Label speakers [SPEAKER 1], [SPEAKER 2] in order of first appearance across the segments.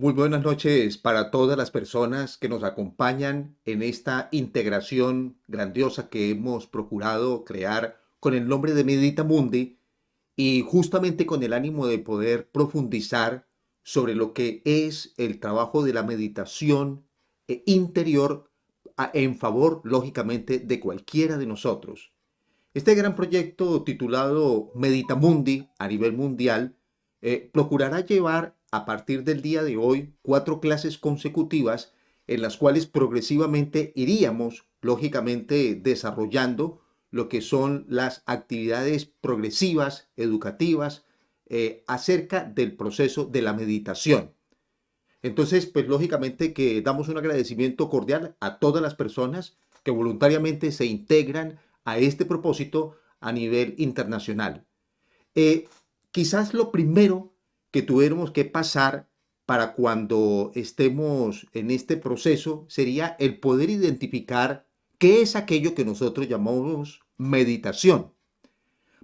[SPEAKER 1] Muy buenas noches para todas las personas que nos acompañan en esta integración grandiosa que hemos procurado crear con el nombre de Medita Mundi y justamente con el ánimo de poder profundizar sobre lo que es el trabajo de la meditación interior en favor, lógicamente, de cualquiera de nosotros. Este gran proyecto titulado Meditamundi a nivel mundial procurará llevar a partir del día de hoy 4 clases consecutivas en las cuales progresivamente iríamos, lógicamente, desarrollando lo que son las actividades progresivas, educativas, acerca del proceso de la meditación. Entonces, pues lógicamente que damos un agradecimiento cordial a todas las personas que voluntariamente se integran a este propósito a nivel internacional. Eh, Quizás lo primero que tuviéramos que pasar para cuando estemos en este proceso sería el poder identificar qué es aquello que nosotros llamamos meditación.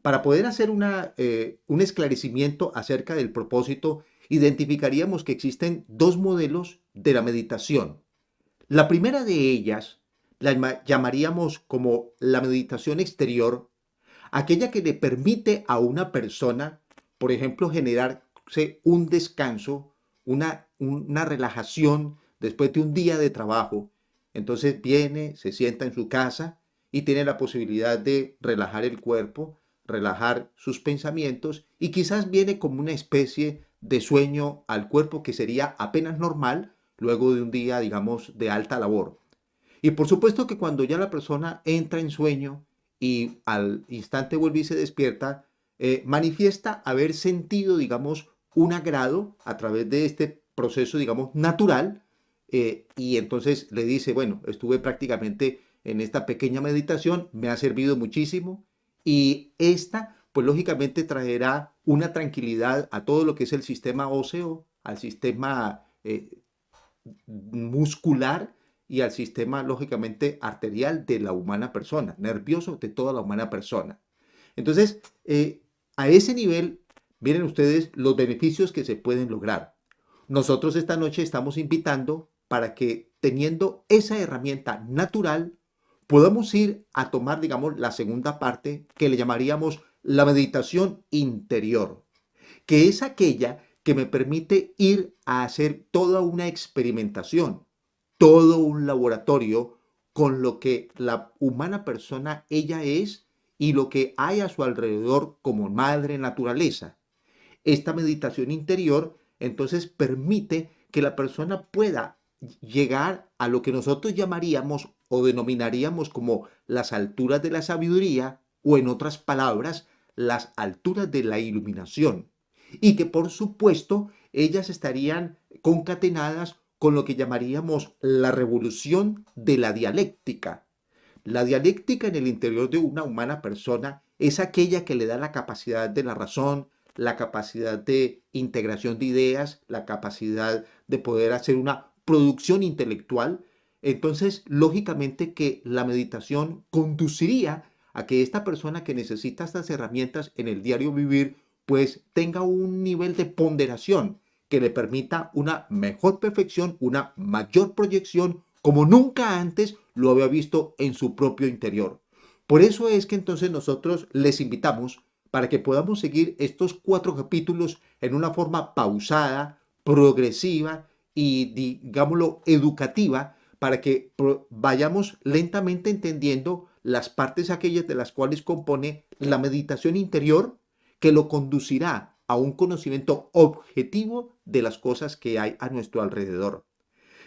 [SPEAKER 1] Para poder hacer un esclarecimiento acerca del propósito, identificaríamos que existen dos modelos de la meditación. La primera de ellas la llamaríamos como la meditación exterior, aquella que le permite a una persona, por ejemplo, generarse un descanso, una relajación después de un día de trabajo. Entonces viene, se sienta en su casa y tiene la posibilidad de relajar el cuerpo, relajar sus pensamientos y quizás viene como una especie de sueño al cuerpo que sería apenas normal luego de un día, digamos, de alta labor. Y por supuesto que cuando ya la persona entra en sueño y al instante vuelve y se despierta, manifiesta haber sentido, digamos, un agrado a través de este proceso, digamos, natural, y entonces le dice, bueno, estuve prácticamente en esta pequeña meditación, me ha servido muchísimo, y esta, pues lógicamente traerá una tranquilidad a todo lo que es el sistema óseo, al sistema muscular y al sistema, lógicamente, arterial de la humana persona, nervioso de toda la humana persona. Entonces, a ese nivel, miren ustedes los beneficios que se pueden lograr. Nosotros esta noche estamos invitando para que teniendo esa herramienta natural, podamos ir a tomar, digamos, la segunda parte que le llamaríamos la meditación interior, que es aquella que me permite ir a hacer toda una experimentación, todo un laboratorio con lo que la humana persona ella es y lo que hay a su alrededor como madre naturaleza. Esta meditación interior entonces permite que la persona pueda llegar a lo que nosotros llamaríamos o denominaríamos como las alturas de la sabiduría o en otras palabras, las alturas de la iluminación. Y que por supuesto ellas estarían concatenadas con lo que llamaríamos la revolución de la dialéctica. La dialéctica en el interior de una humana persona es aquella que le da la capacidad de la razón, la capacidad de integración de ideas, la capacidad de poder hacer una producción intelectual. Entonces, lógicamente que la meditación conduciría a que esta persona que necesita estas herramientas en el diario vivir, pues tenga un nivel de ponderación que le permita una mejor perfección, una mayor proyección, como nunca antes lo había visto en su propio interior. Por eso es que entonces nosotros les invitamos para que podamos seguir estos 4 capítulos en una forma pausada, progresiva y, digámoslo, educativa, para que vayamos lentamente entendiendo las partes aquellas de las cuales compone la meditación interior que lo conducirá a un conocimiento objetivo de las cosas que hay a nuestro alrededor.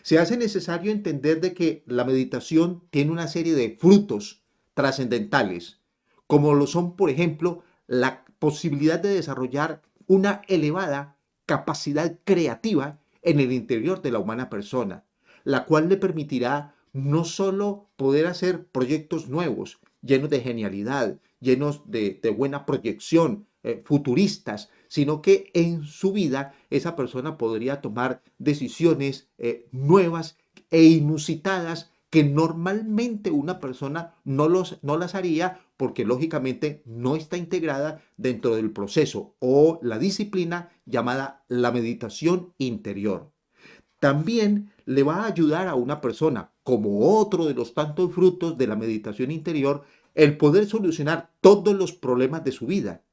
[SPEAKER 1] Se hace necesario entender de que la meditación tiene una serie de frutos trascendentales, como lo son, por ejemplo, la posibilidad de desarrollar una elevada capacidad creativa en el interior de la humana persona, la cual le permitirá no solo poder hacer proyectos nuevos, llenos de genialidad, llenos de buena proyección, futuristas, sino que en su vida esa persona podría tomar decisiones nuevas e inusitadas que normalmente una persona no las haría porque lógicamente no está integrada dentro del proceso o la disciplina llamada la meditación interior. también le va a ayudar a una persona, como otro de los tantos frutos de la meditación interior, el poder solucionar todos los problemas de su vida.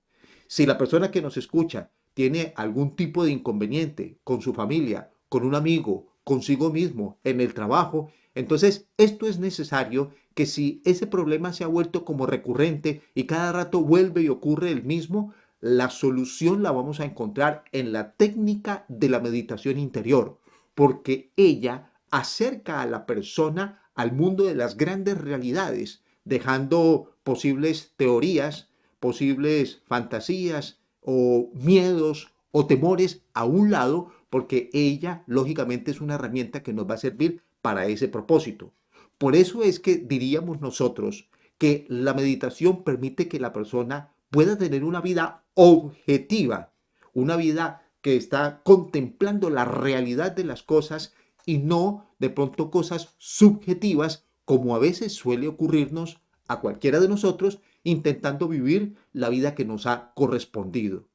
[SPEAKER 1] Si la persona que nos escucha tiene algún tipo de inconveniente con su familia, con un amigo, consigo mismo, en el trabajo, entonces esto es necesario que si ese problema se ha vuelto como recurrente y cada rato vuelve y ocurre el mismo, la solución la vamos a encontrar en la técnica de la meditación interior, porque ella acerca a la persona al mundo de las grandes realidades, dejando posibles teorías, posibles fantasías o miedos o temores a un lado, porque ella lógicamente es una herramienta que nos va a servir para ese propósito. Por eso es que diríamos nosotros que la meditación permite que la persona pueda tener una vida objetiva, una vida que está contemplando la realidad de las cosas y no de pronto cosas subjetivas como a veces suele ocurrirnos a cualquiera de nosotros intentando vivir la vida que nos ha correspondido.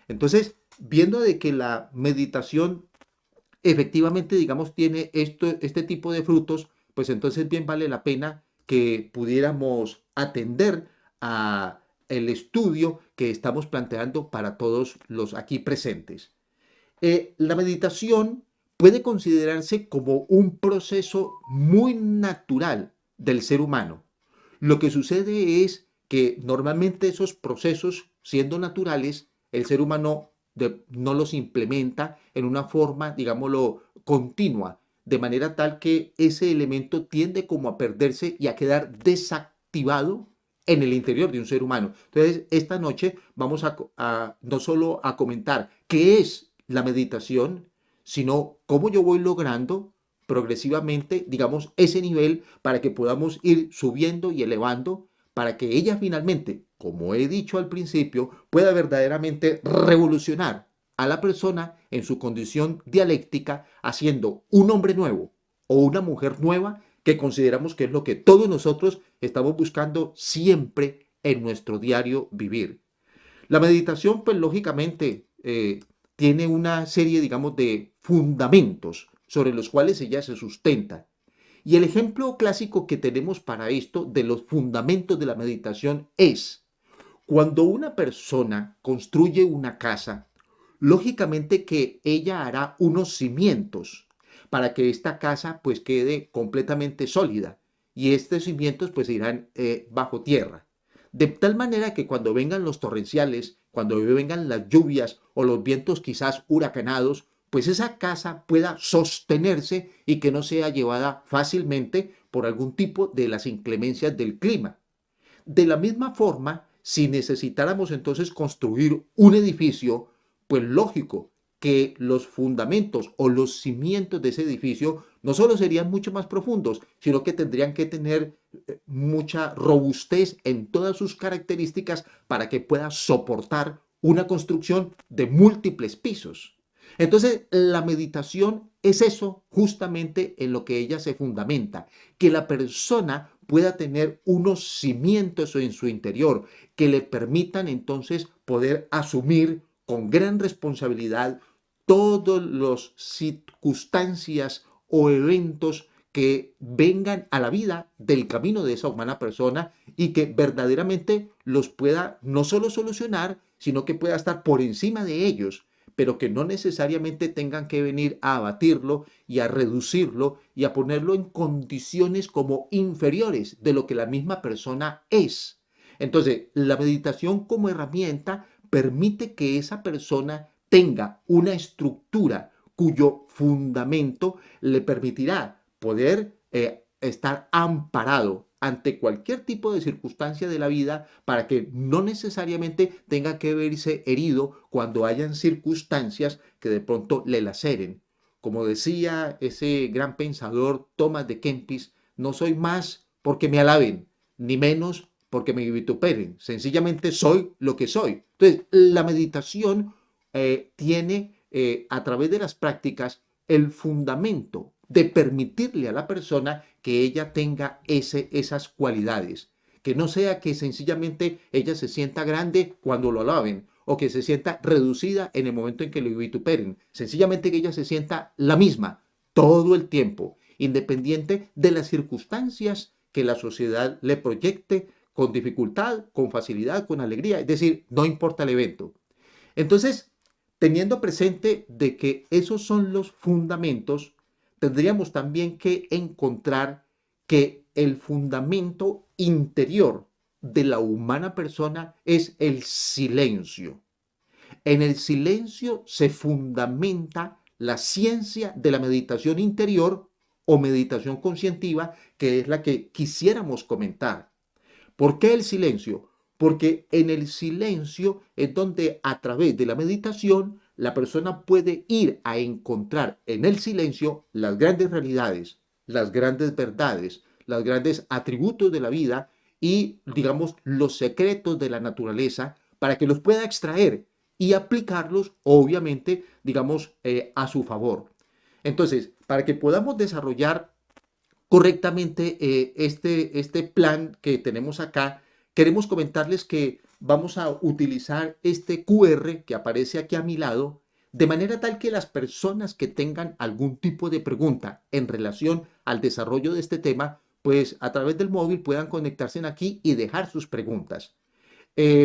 [SPEAKER 1] Entonces, viendo de que la meditación efectivamente, digamos, tiene este tipo de frutos, pues entonces bien vale la pena que pudiéramos atender a el estudio que estamos planteando para todos los aquí presentes. La meditación puede considerarse como un proceso muy natural del ser humano. Lo que sucede es que normalmente esos procesos, siendo naturales, el ser humano no los implementa en una forma, digámoslo, continua, de manera tal que ese elemento tiende como a perderse y a quedar desactivado en el interior de un ser humano. Entonces, esta noche vamos a no solo a comentar qué es la meditación, sino cómo yo voy logrando progresivamente, digamos, ese nivel para que podamos ir subiendo y elevando, para que ella finalmente, como he dicho al principio, pueda verdaderamente revolucionar a la persona en su condición dialéctica, haciendo un hombre nuevo o una mujer nueva, que consideramos que es lo que todos nosotros estamos buscando siempre en nuestro diario vivir. La meditación, pues lógicamente, tiene una serie, digamos, de fundamentos sobre los cuales ella se sustenta. Y el ejemplo clásico que tenemos para esto de los fundamentos de la meditación es cuando una persona construye una casa, lógicamente que ella hará unos cimientos para que esta casa pues quede completamente sólida y estos cimientos pues irán bajo tierra. De tal manera que cuando vengan los torrenciales, cuando vengan las lluvias o los vientos quizás huracanados, pues esa casa pueda sostenerse y que no sea llevada fácilmente por algún tipo de las inclemencias del clima. De la misma forma, si necesitáramos entonces construir un edificio, pues lógico que los fundamentos o los cimientos de ese edificio no solo serían mucho más profundos, sino que tendrían que tener mucha robustez en todas sus características para que pueda soportar una construcción de múltiples pisos. Entonces, la meditación es eso justamente en lo que ella se fundamenta, que la persona pueda tener unos cimientos en su interior que le permitan entonces poder asumir con gran responsabilidad todas las circunstancias o eventos que vengan a la vida del camino de esa humana persona y que verdaderamente los pueda no solo solucionar, sino que pueda estar por encima de ellos, pero que no necesariamente tengan que venir a abatirlo y a reducirlo y a ponerlo en condiciones como inferiores de lo que la misma persona es. Entonces, la meditación como herramienta permite que esa persona tenga una estructura cuyo fundamento le permitirá poder estar amparado ante cualquier tipo de circunstancia de la vida para que no necesariamente tenga que verse herido cuando hayan circunstancias que de pronto le laceren. Como decía ese gran pensador Thomas de Kempis, no soy más porque me alaben, ni menos porque me vituperen. Sencillamente soy lo que soy. Entonces, la meditación tiene a través de las prácticas el fundamento de permitirle a la persona que ella tenga esas cualidades. Que no sea que sencillamente ella se sienta grande cuando lo alaben o que se sienta reducida en el momento en que lo vituperen. Sencillamente que ella se sienta la misma, todo el tiempo, independiente de las circunstancias que la sociedad le proyecte, con dificultad, con facilidad, con alegría, es decir, no importa el evento. Entonces, teniendo presente de que esos son los fundamentos, tendríamos también que encontrar que el fundamento interior de la humana persona es el silencio. En el silencio se fundamenta la ciencia de la meditación interior o meditación conscientiva, que es la que quisiéramos comentar. ¿Por qué el silencio? Porque en el silencio es donde a través de la meditación la persona puede ir a encontrar en el silencio las grandes realidades, las grandes verdades, los grandes atributos de la vida y, digamos, los secretos de la naturaleza para que los pueda extraer y aplicarlos, obviamente, digamos, a su favor. Entonces, para que podamos desarrollar correctamente este plan que tenemos acá, queremos comentarles que vamos a utilizar este QR que aparece aquí a mi lado, de manera tal que las personas que tengan algún tipo de pregunta en relación al desarrollo de este tema, pues a través del móvil puedan conectarse aquí y dejar sus preguntas.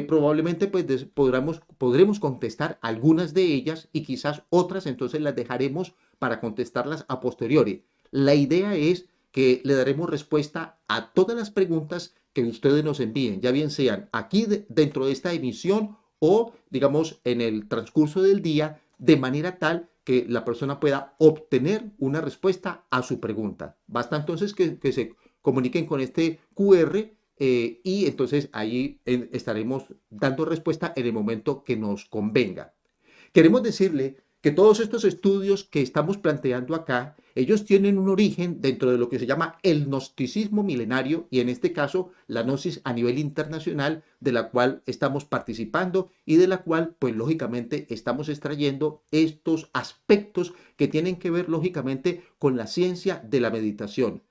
[SPEAKER 1] Probablemente pues podremos contestar algunas de ellas y quizás otras entonces las dejaremos para contestarlas a posteriori. La idea es que le daremos respuesta a todas las preguntas que ustedes nos envíen, ya bien sean aquí dentro de esta emisión o digamos en el transcurso del día, de manera tal que la persona pueda obtener una respuesta a su pregunta. Basta entonces que se comuniquen con este QR y entonces ahí estaremos dando respuesta en el momento que nos convenga. Queremos decirle que todos estos estudios que estamos planteando acá, ellos tienen un origen dentro de lo que se llama el gnosticismo milenario y en este caso la gnosis a nivel internacional de la cual estamos participando y de la cual pues lógicamente estamos extrayendo estos aspectos que tienen que ver lógicamente con la ciencia de la meditación.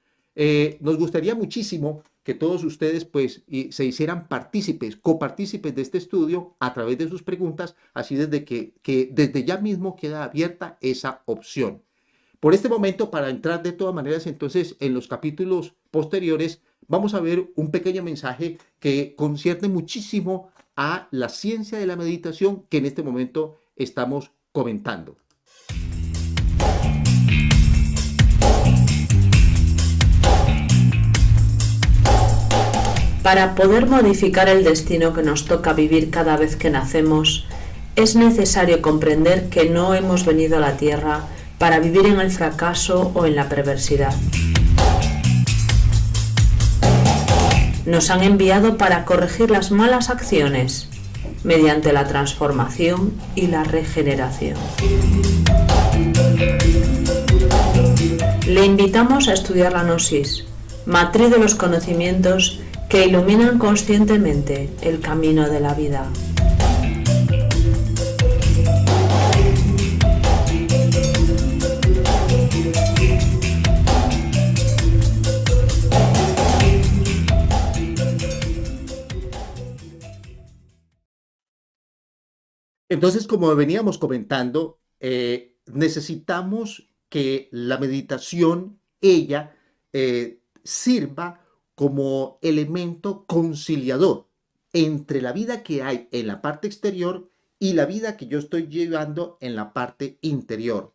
[SPEAKER 1] Nos gustaría muchísimo que todos ustedes pues se hicieran partícipes, copartícipes de este estudio a través de sus preguntas, así desde que desde ya mismo queda abierta esa opción. Por este momento, para entrar de todas maneras entonces en los capítulos posteriores, vamos a ver un pequeño mensaje que concierne muchísimo a la ciencia de la meditación que en este momento estamos comentando.
[SPEAKER 2] Para poder modificar el destino que nos toca vivir cada vez que nacemos, es necesario comprender que no hemos venido a la Tierra para vivir en el fracaso o en la perversidad. Nos han enviado para corregir las malas acciones mediante la transformación y la regeneración. Le invitamos a estudiar la Gnosis, matriz de los conocimientos que iluminan conscientemente el camino de la vida.
[SPEAKER 1] Entonces, como veníamos comentando, necesitamos que la meditación, ella, sirva como elemento conciliador entre la vida que hay en la parte exterior y la vida que yo estoy llevando en la parte interior.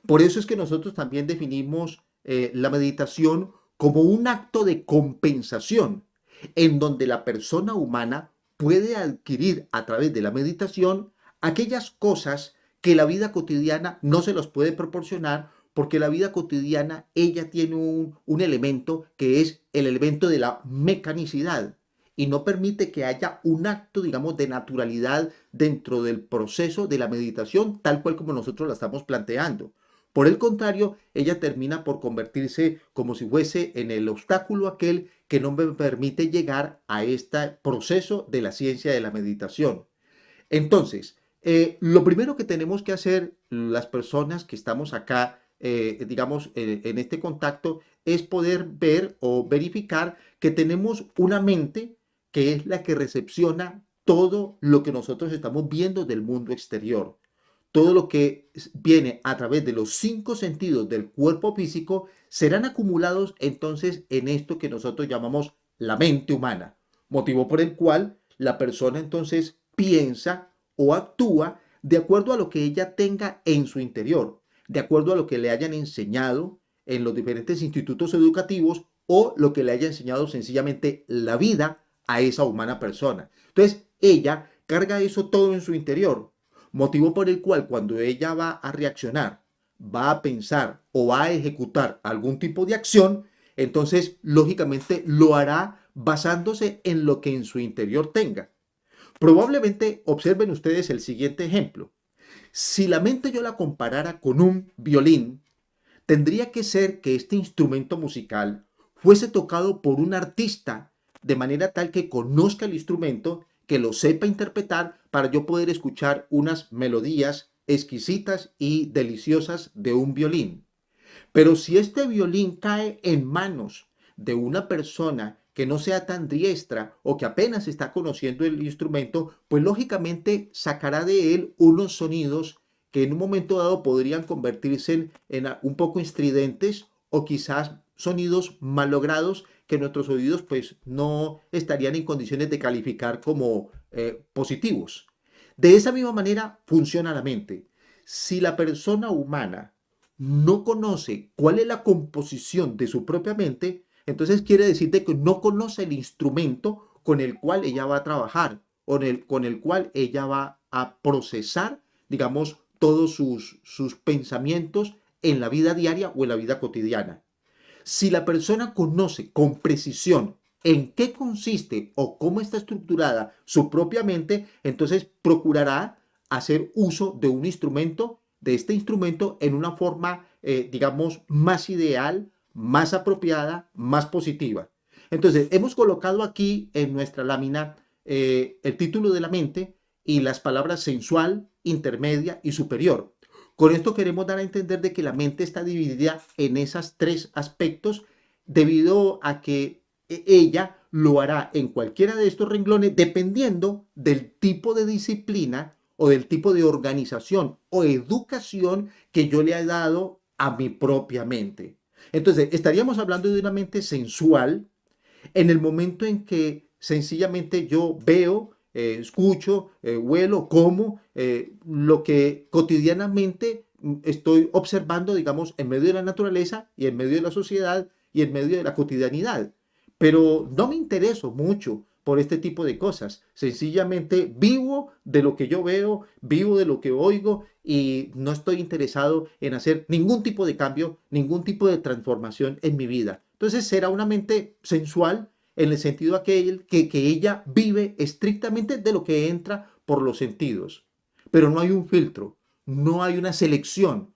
[SPEAKER 1] Por eso es que nosotros también definimos la meditación como un acto de compensación, en donde la persona humana puede adquirir a través de la meditación aquellas cosas que la vida cotidiana no se los puede proporcionar porque la vida cotidiana, ella tiene un elemento que es el elemento de la mecanicidad y no permite que haya un acto, digamos, de naturalidad dentro del proceso de la meditación, tal cual como nosotros la estamos planteando. Por el contrario, ella termina por convertirse como si fuese en el obstáculo aquel que no me permite llegar a este proceso de la ciencia de la meditación. Entonces, lo primero que tenemos que hacer las personas que estamos acá, digamos, en este contacto, es poder ver o verificar que tenemos una mente que es la que recepciona todo lo que nosotros estamos viendo del mundo exterior. todo lo que viene a través de los 5 sentidos del cuerpo físico serán acumulados entonces en esto que nosotros llamamos la mente humana, motivo por el cual la persona entonces piensa o actúa de acuerdo a lo que ella tenga en su interior, de acuerdo a lo que le hayan enseñado en los diferentes institutos educativos o lo que le haya enseñado sencillamente la vida a esa humana persona. Entonces, ella carga eso todo en su interior, motivo por el cual cuando ella va a reaccionar, va a pensar o va a ejecutar algún tipo de acción, entonces lógicamente lo hará basándose en lo que en su interior tenga. Probablemente observen ustedes el siguiente ejemplo. Si la mente yo la comparara con un violín, tendría que ser que este instrumento musical fuese tocado por un artista de manera tal que conozca el instrumento, que lo sepa interpretar para yo poder escuchar unas melodías exquisitas y deliciosas de un violín. Pero si este violín cae en manos de una persona que no sea tan diestra o que apenas está conociendo el instrumento, pues lógicamente sacará de él unos sonidos que en un momento dado podrían convertirse en un poco estridentes o quizás sonidos malogrados que nuestros oídos pues no estarían en condiciones de calificar como positivos. De esa misma manera funciona la mente. Si la persona humana no conoce cuál es la composición de su propia mente, entonces quiere decir de que no conoce el instrumento con el cual ella va a trabajar o con el cual ella va a procesar, digamos, todos sus pensamientos en la vida diaria o en la vida cotidiana. Si la persona conoce con precisión en qué consiste o cómo está estructurada su propia mente, entonces procurará hacer uso de un instrumento, de este instrumento, en una forma, digamos, más ideal, más apropiada, más positiva. Entonces, hemos colocado aquí en nuestra lámina el título de la mente y las palabras sensual, intermedia y superior. Con esto queremos dar a entender de que la mente está dividida en esos 3 aspectos debido a que ella lo hará en cualquiera de estos renglones dependiendo del tipo de disciplina o del tipo de organización o educación que yo le he dado a mi propia mente. Entonces, estaríamos hablando de una mente sensual en el momento en que sencillamente yo veo, escucho, huelo, como lo que cotidianamente estoy observando, digamos, en medio de la naturaleza y en medio de la sociedad y en medio de la cotidianidad. Pero no me intereso mucho por este tipo de cosas. Sencillamente vivo de lo que yo veo, vivo de lo que oigo y no estoy interesado en hacer ningún tipo de cambio, ningún tipo de transformación en mi vida. Entonces será una mente sensual en el sentido aquel que ella vive estrictamente de lo que entra por los sentidos. Pero no hay un filtro, no hay una selección,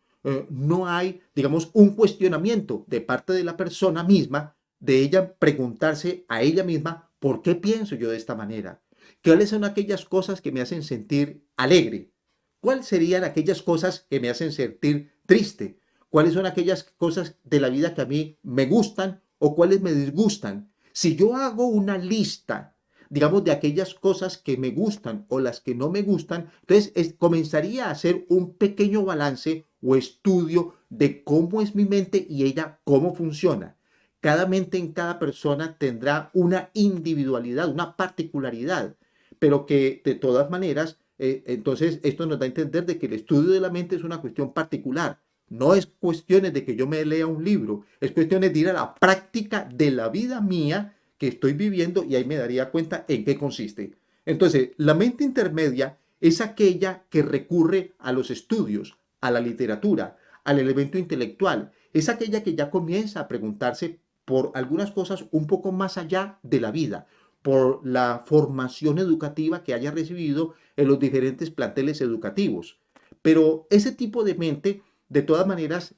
[SPEAKER 1] no hay, digamos, un cuestionamiento de parte de la persona misma, de ella preguntarse a ella misma, ¿por qué pienso yo de esta manera? ¿Cuáles son aquellas cosas que me hacen sentir alegre? ¿Cuáles serían aquellas cosas que me hacen sentir triste? ¿Cuáles son aquellas cosas de la vida que a mí me gustan o cuáles me disgustan? Si yo hago una lista, digamos, de aquellas cosas que me gustan o las que no me gustan, entonces comenzaría a hacer un pequeño balance o estudio de cómo es mi mente y ella cómo funciona. Cada mente en cada persona tendrá una individualidad, una particularidad, pero que de todas maneras, entonces esto nos da a entender de que el estudio de la mente es una cuestión particular. No es cuestiones de que yo me lea un libro, es cuestiones de ir a la práctica de la vida mía que estoy viviendo y ahí me daría cuenta en qué consiste. Entonces, la mente intermedia es aquella que recurre a los estudios, a la literatura, al elemento intelectual. Es aquella que ya comienza a preguntarse por algunas cosas un poco más allá de la vida, por la formación educativa que haya recibido en los diferentes planteles educativos. Pero ese tipo de mente, de todas maneras,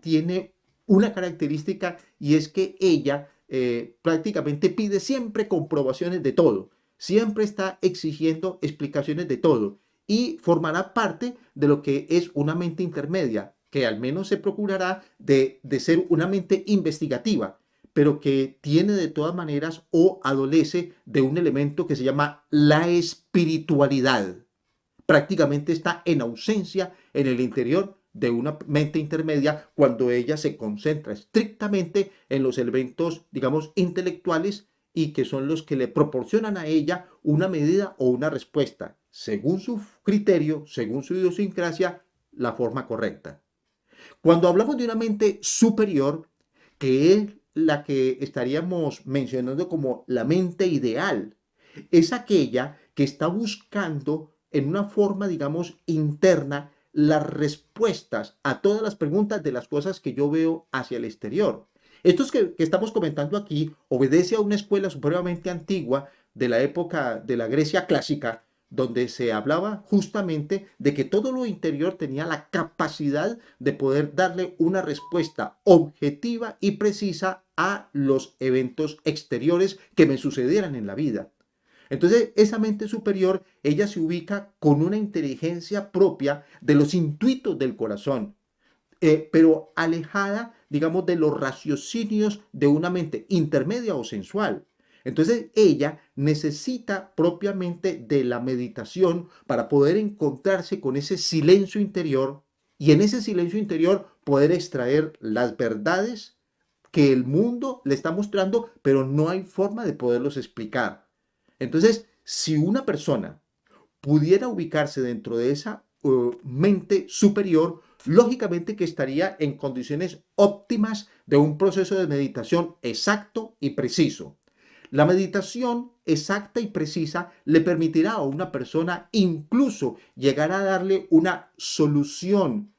[SPEAKER 1] tiene una característica y es que ella prácticamente pide siempre comprobaciones de todo, siempre está exigiendo explicaciones de todo y formará parte de lo que es una mente intermedia, que al menos se procurará de ser una mente investigativa, pero que tiene de todas maneras o adolece de un elemento que se llama la espiritualidad. prácticamente está en ausencia en el interior de una mente intermedia cuando ella se concentra estrictamente en los elementos, digamos, intelectuales y que son los que le proporcionan a ella una medida o una respuesta, según su criterio, según su idiosincrasia, la forma correcta. Cuando hablamos de una mente superior, que es la que estaríamos mencionando como la mente ideal, es aquella que está buscando en una forma, digamos, interna las respuestas a todas las preguntas de las cosas que yo veo hacia el exterior. Esto que estamos comentando aquí obedece a una escuela supremamente antigua de la época de la Grecia clásica, donde se hablaba justamente de que todo lo interior tenía la capacidad de poder darle una respuesta objetiva y precisa a los eventos exteriores que me sucedieran en la vida. Entonces, esa mente superior, ella se ubica con una inteligencia propia de los intuitos del corazón, pero alejada, digamos, de los raciocinios de una mente intermedia o sensual. Entonces, ella necesita propiamente de la meditación para poder encontrarse con ese silencio interior y en ese silencio interior poder extraer las verdades que el mundo le está mostrando, pero no hay forma de poderlos explicar. Entonces, si una persona pudiera ubicarse dentro de esa mente superior, lógicamente que estaría en condiciones óptimas de un proceso de meditación exacto y preciso. La meditación exacta y precisa le permitirá a una persona incluso llegar a darle una solución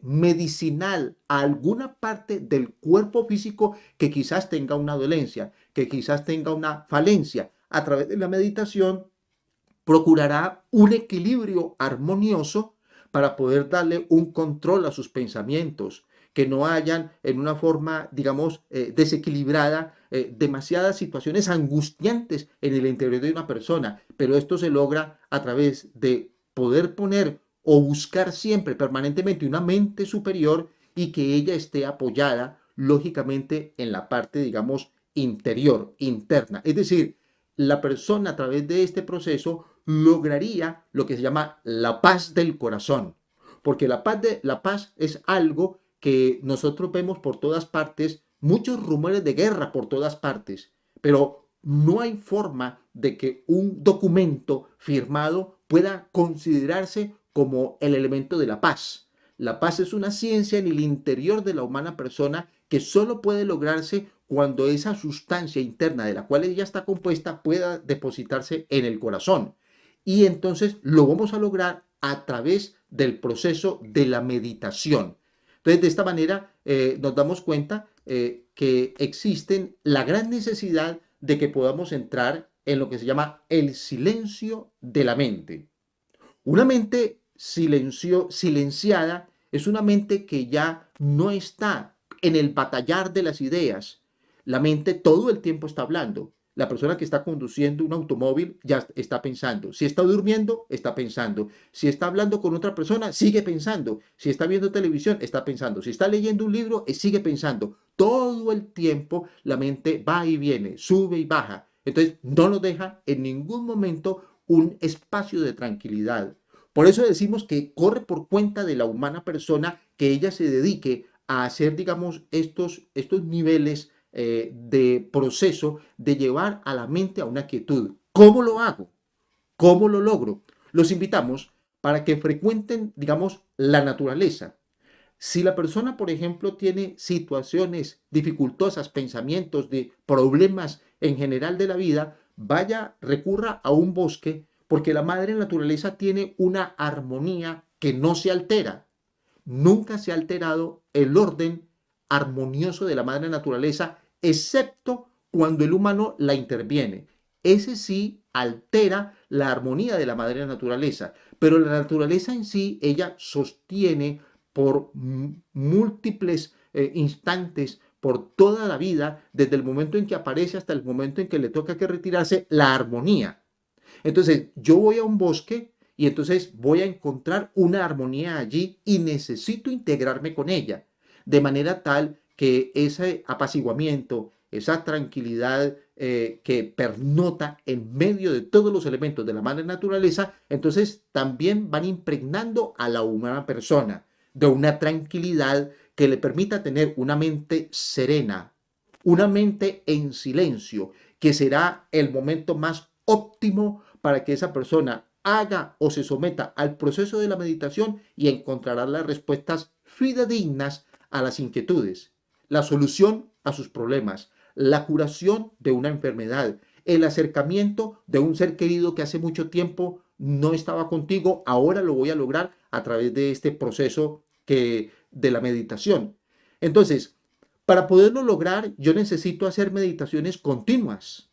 [SPEAKER 1] medicinal a alguna parte del cuerpo físico que quizás tenga una dolencia, que quizás tenga una falencia. A través de la meditación procurará un equilibrio armonioso para poder darle un control a sus pensamientos, que no hayan en una forma, digamos, desequilibrada, demasiadas situaciones angustiantes en el interior de una persona. Pero esto se logra a través de poder poner o buscar siempre, permanentemente, una mente superior y que ella esté apoyada, lógicamente, en la parte, digamos, interior, interna. Es decir, la persona a través de este proceso lograría lo que se llama la paz del corazón, porque la paz es algo que nosotros vemos por todas partes, muchos rumores de guerra por todas partes, pero no hay forma de que un documento firmado pueda considerarse como el elemento de la paz. La paz es una ciencia en el interior de la humana persona que solo puede lograrse cuando esa sustancia interna de la cual ella está compuesta pueda depositarse en el corazón. Y entonces lo vamos a lograr a través del proceso de la meditación. Entonces, de esta manera nos damos cuenta que existe la gran necesidad de que podamos entrar en lo que se llama el silencio de la mente. Una mente silenciada es una mente que ya no está en el batallar de las ideas. La mente todo el tiempo está hablando. La persona que está conduciendo un automóvil ya está pensando. Si está durmiendo, está pensando. Si está hablando con otra persona, sigue pensando. Si está viendo televisión, está pensando. Si está leyendo un libro, sigue pensando. Todo el tiempo la mente va y viene, sube y baja. Entonces no nos deja en ningún momento un espacio de tranquilidad. Por eso decimos que corre por cuenta de la humana persona que ella se dedique a hacer, digamos, estos niveles de proceso de llevar a la mente a una quietud. ¿Cómo lo hago? ¿Cómo lo logro? Los invitamos para que frecuenten, digamos, la naturaleza. Si la persona, por ejemplo, tiene situaciones dificultosas, pensamientos de problemas en general de la vida, vaya, recurra a un bosque, porque la madre naturaleza tiene una armonía que no se altera. Nunca se ha alterado el orden armonioso de la madre naturaleza, excepto cuando el humano la interviene. Ese sí altera la armonía de la madre naturaleza, pero la naturaleza en sí, ella sostiene por múltiples instantes, por toda la vida, desde el momento en que aparece hasta el momento en que le toca que retirarse, la armonía. Entonces, yo voy a un bosque y entonces voy a encontrar una armonía allí y necesito integrarme con ella, de manera tal que ese apaciguamiento, esa tranquilidad que pernota en medio de todos los elementos de la madre naturaleza, entonces también van impregnando a la humana persona de una tranquilidad que le permita tener una mente serena, una mente en silencio, que será el momento más óptimo para que esa persona haga o se someta al proceso de la meditación y encontrará las respuestas fidedignas a las inquietudes, la solución a sus problemas, la curación de una enfermedad, el acercamiento de un ser querido que hace mucho tiempo no estaba contigo, ahora lo voy a lograr a través de este proceso de la meditación. Entonces, para poderlo lograr, yo necesito hacer meditaciones continuas.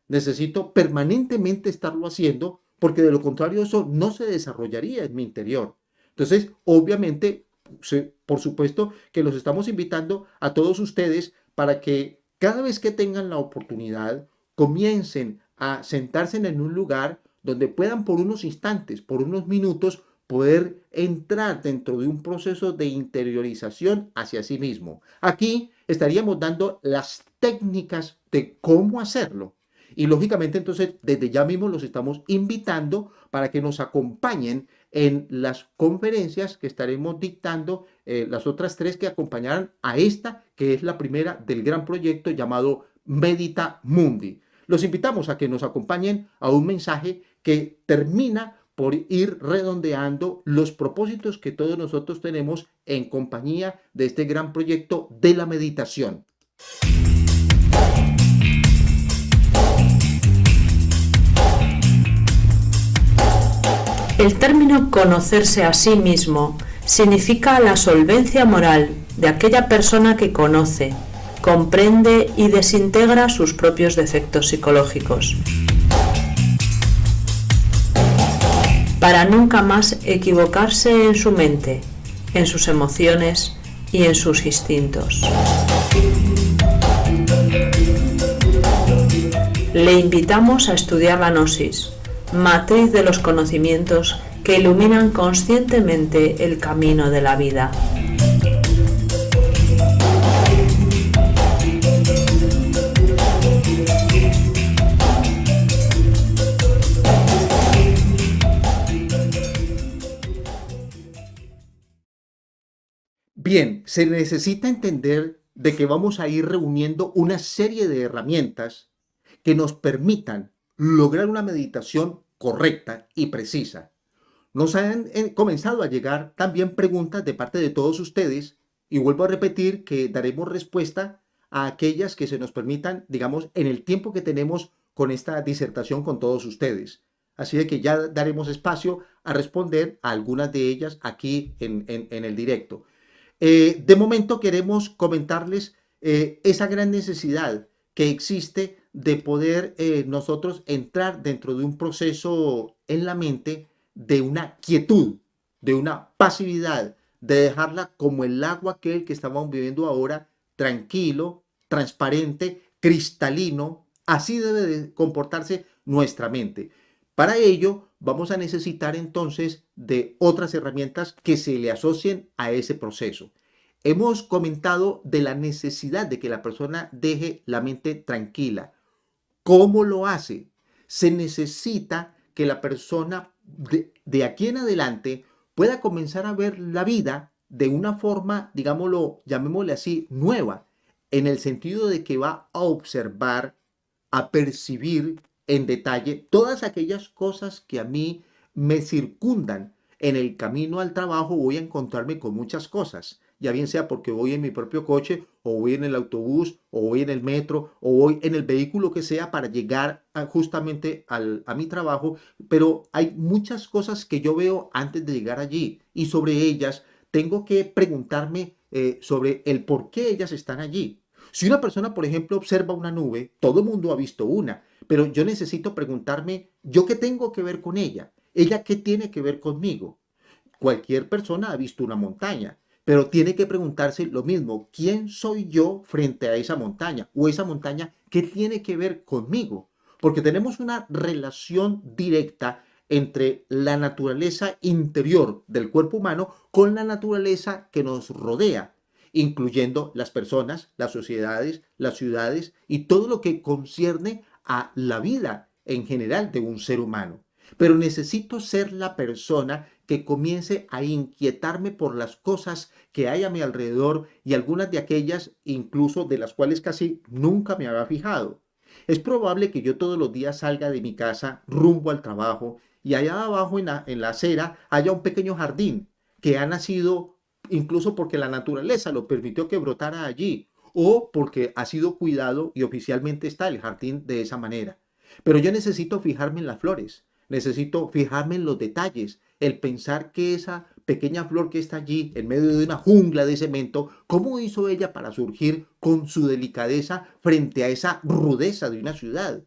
[SPEAKER 1] Necesito permanentemente estarlo haciendo porque de lo contrario eso no se desarrollaría en mi interior. Entonces, obviamente, por supuesto que los estamos invitando a todos ustedes para que cada vez que tengan la oportunidad comiencen a sentarse en un lugar donde puedan por unos instantes, por unos minutos, poder entrar dentro de un proceso de interiorización hacia sí mismo. Aquí estaríamos dando las técnicas de cómo hacerlo. Y lógicamente entonces desde ya mismo los estamos invitando para que nos acompañen en las conferencias que estaremos dictando, las otras 3 que acompañarán a esta, que es la primera del gran proyecto llamado Medita Mundi. Los invitamos a que nos acompañen a un mensaje que termina por ir redondeando los propósitos que todos nosotros tenemos en compañía de este gran proyecto de la meditación.
[SPEAKER 2] El término conocerse a sí mismo significa la solvencia moral de aquella persona que conoce, comprende y desintegra sus propios defectos psicológicos, para nunca más equivocarse en su mente, en sus emociones y en sus instintos. Le invitamos a estudiar la gnosis, matriz de los conocimientos que iluminan conscientemente el camino de la vida.
[SPEAKER 1] Bien, se necesita entender de que vamos a ir reuniendo una serie de herramientas que nos permitan lograr una meditación correcta y precisa. Nos han comenzado a llegar también preguntas de parte de todos ustedes y vuelvo a repetir que daremos respuesta a aquellas que se nos permitan, digamos, en el tiempo que tenemos con esta disertación con todos ustedes. Así de que ya daremos espacio a responder a algunas de ellas aquí en el directo. De momento queremos comentarles esa gran necesidad que existe de poder nosotros entrar dentro de un proceso en la mente de una quietud, de una pasividad, de dejarla como el agua aquel que estamos viviendo ahora, tranquilo, transparente, cristalino. Así debe de comportarse nuestra mente. Para ello vamos a necesitar entonces de otras herramientas que se le asocien a ese proceso. Hemos comentado de la necesidad de que la persona deje la mente tranquila. ¿Cómo lo hace? Se necesita que la persona de aquí en adelante pueda comenzar a ver la vida de una forma, digámoslo, llamémosle así, nueva, en el sentido de que va a observar, a percibir en detalle todas aquellas cosas que a mí me circundan. En el camino al trabajo voy a encontrarme con muchas cosas, ya bien sea porque voy en mi propio coche, o voy en el autobús, o voy en el metro, o voy en el vehículo que sea para llegar justamente a mi trabajo, pero hay muchas cosas que yo veo antes de llegar allí y sobre ellas tengo que preguntarme sobre el por qué ellas están allí. Si una persona, por ejemplo, observa una nube, todo el mundo ha visto una, pero yo necesito preguntarme, ¿yo qué tengo que ver con ella? ¿Ella qué tiene que ver conmigo? Cualquier persona ha visto una montaña, pero tiene que preguntarse lo mismo, ¿quién soy yo frente a esa montaña? ¿O esa montaña qué tiene que ver conmigo? Porque tenemos una relación directa entre la naturaleza interior del cuerpo humano con la naturaleza que nos rodea. incluyendo las personas, las sociedades, las ciudades y todo lo que concierne a la vida en general de un ser humano. Pero necesito ser la persona que comience a inquietarme por las cosas que hay a mi alrededor y algunas de aquellas incluso de las cuales casi nunca me había fijado. Es probable que yo todos los días salga de mi casa rumbo al trabajo y allá abajo en la acera haya un pequeño jardín que ha nacido incluso porque la naturaleza lo permitió que brotara allí o porque ha sido cuidado y oficialmente está el jardín de esa manera. Pero yo necesito fijarme en las flores, necesito fijarme en los detalles, el pensar que esa pequeña flor que está allí en medio de una jungla de cemento, ¿cómo hizo ella para surgir con su delicadeza frente a esa rudeza de una ciudad?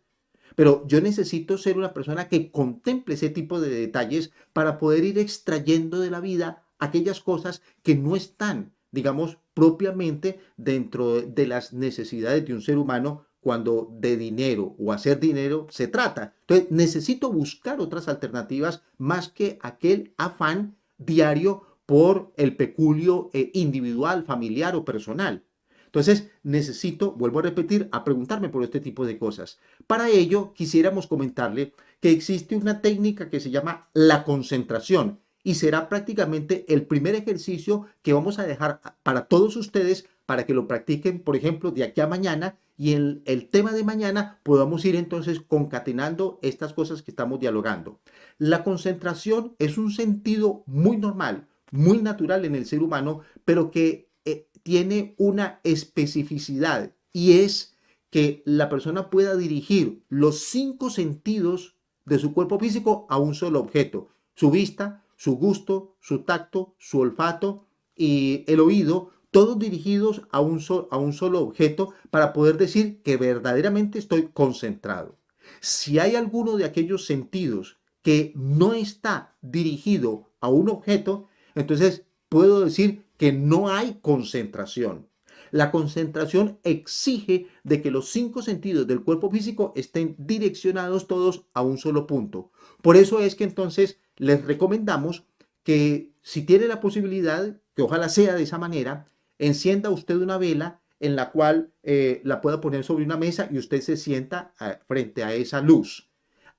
[SPEAKER 1] Pero yo necesito ser una persona que contemple ese tipo de detalles para poder ir extrayendo de la vida aquellas cosas que no están, digamos, propiamente dentro de las necesidades de un ser humano cuando de dinero o hacer dinero se trata. Entonces, necesito buscar otras alternativas más que aquel afán diario por el peculio individual, familiar o personal. Entonces, necesito, vuelvo a repetir, a preguntarme por este tipo de cosas. Para ello, quisiéramos comentarle que existe una técnica que se llama la concentración y será prácticamente el primer ejercicio que vamos a dejar para todos ustedes para que lo practiquen, por ejemplo, de aquí a mañana y en el tema de mañana podamos ir entonces concatenando estas cosas que estamos dialogando. La concentración es un sentido muy normal, muy natural en el ser humano, pero que tiene una especificidad y es que la persona pueda dirigir los 5 sentidos de su cuerpo físico a un solo objeto. Su vista, su gusto, su tacto, su olfato y el oído, todos dirigidos a un solo objeto para poder decir que verdaderamente estoy concentrado. Si hay alguno de aquellos sentidos que no está dirigido a un objeto, entonces puedo decir que no hay concentración. La concentración exige de que los 5 sentidos del cuerpo físico estén direccionados todos a un solo punto. Por eso es que entonces les recomendamos que si tiene la posibilidad, que ojalá sea de esa manera, encienda usted una vela en la cual la pueda poner sobre una mesa y usted se sienta frente a esa luz.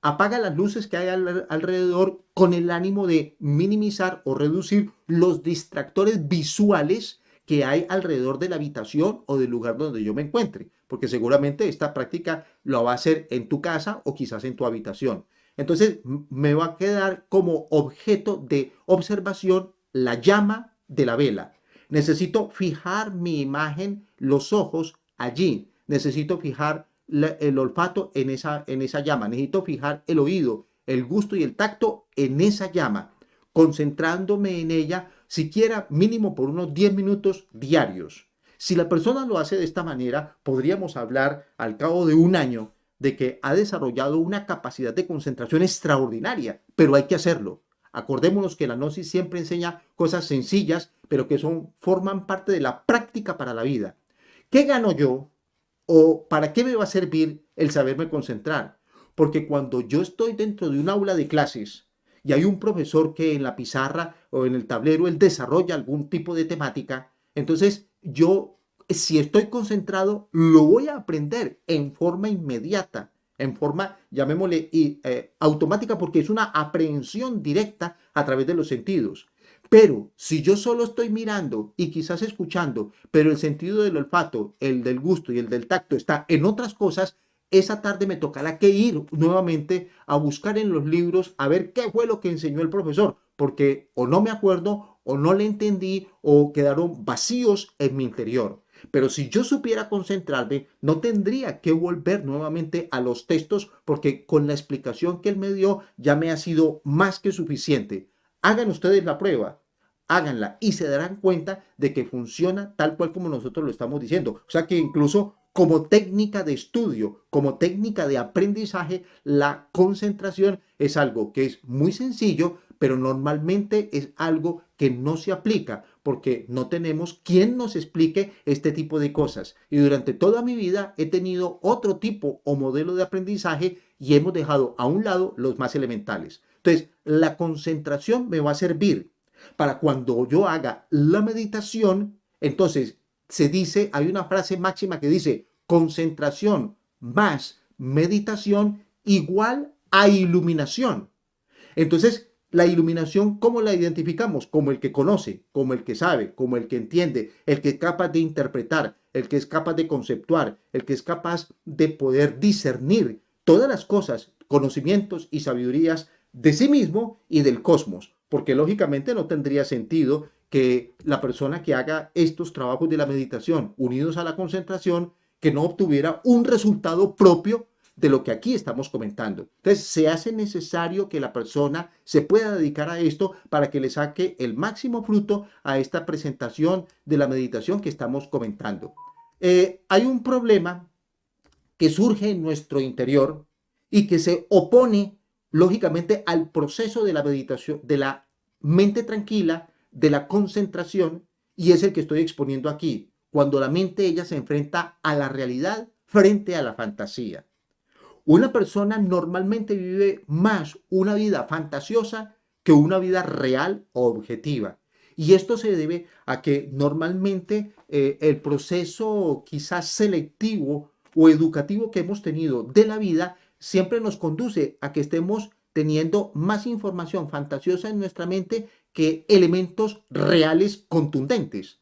[SPEAKER 1] Apaga las luces que hay alrededor con el ánimo de minimizar o reducir los distractores visuales que hay alrededor de la habitación o del lugar donde yo me encuentre, porque seguramente esta práctica lo va a hacer en tu casa o quizás en tu habitación. Entonces me va a quedar como objeto de observación la llama de la vela. Necesito fijar mi imagen, los ojos allí. Necesito fijar el olfato en esa llama. Necesito fijar el oído, el gusto y el tacto en esa llama, concentrándome en ella siquiera mínimo por unos 10 minutos diarios. Si la persona lo hace de esta manera, podríamos hablar al cabo de un año de que ha desarrollado una capacidad de concentración extraordinaria, pero hay que hacerlo. Acordémonos que la Gnosis siempre enseña cosas sencillas, pero que forman parte de la práctica para la vida. ¿Qué gano yo? ¿O para qué me va a servir el saberme concentrar? Porque cuando yo estoy dentro de un aula de clases y hay un profesor que en la pizarra o en el tablero él desarrolla algún tipo de temática, entonces yo, si estoy concentrado, lo voy a aprender en forma inmediata, en forma, llamémosle, automática, porque es una aprehensión directa a través de los sentidos. Pero si yo solo estoy mirando y quizás escuchando, pero el sentido del olfato, el del gusto y el del tacto está en otras cosas, esa tarde me tocará que ir nuevamente a buscar en los libros a ver qué fue lo que enseñó el profesor, porque o no me acuerdo, o no le entendí, o quedaron vacíos en mi interior. Pero si yo supiera concentrarme, no tendría que volver nuevamente a los textos, porque con la explicación que él me dio ya me ha sido más que suficiente. Hagan ustedes la prueba. Háganla y se darán cuenta de que funciona tal cual como nosotros lo estamos diciendo. O sea que incluso como técnica de estudio, como técnica de aprendizaje, la concentración es algo que es muy sencillo, pero normalmente es algo que no se aplica porque no tenemos quien nos explique este tipo de cosas. Y durante toda mi vida he tenido otro tipo o modelo de aprendizaje y hemos dejado a un lado los más elementales. Entonces, la concentración me va a servir para cuando yo haga la meditación, Entonces, se dice, hay una frase máxima que dice, concentración más meditación igual a iluminación. Entonces, la iluminación, ¿cómo la identificamos? Como el que conoce, como el que sabe, como el que entiende, el que es capaz de interpretar, el que es capaz de conceptuar, el que es capaz de poder discernir todas las cosas, conocimientos y sabidurías de sí mismo y del cosmos. Porque lógicamente no tendría sentido que la persona que haga estos trabajos de la meditación unidos a la concentración, que no obtuviera un resultado propio de lo que aquí estamos comentando. Entonces, se hace necesario que la persona se pueda dedicar a esto para que le saque el máximo fruto a esta presentación de la meditación que estamos comentando. Hay un problema que surge en nuestro interior y que se opone, lógicamente, al proceso de la meditación, de la mente tranquila, de la concentración, y es el que estoy exponiendo aquí, cuando la mente ella se enfrenta a la realidad frente a la fantasía. Una persona normalmente vive más una vida fantasiosa que una vida real o objetiva. Y esto se debe a que normalmente el proceso quizás selectivo o educativo que hemos tenido de la vida siempre nos conduce a que estemos teniendo más información fantasiosa en nuestra mente que elementos reales contundentes.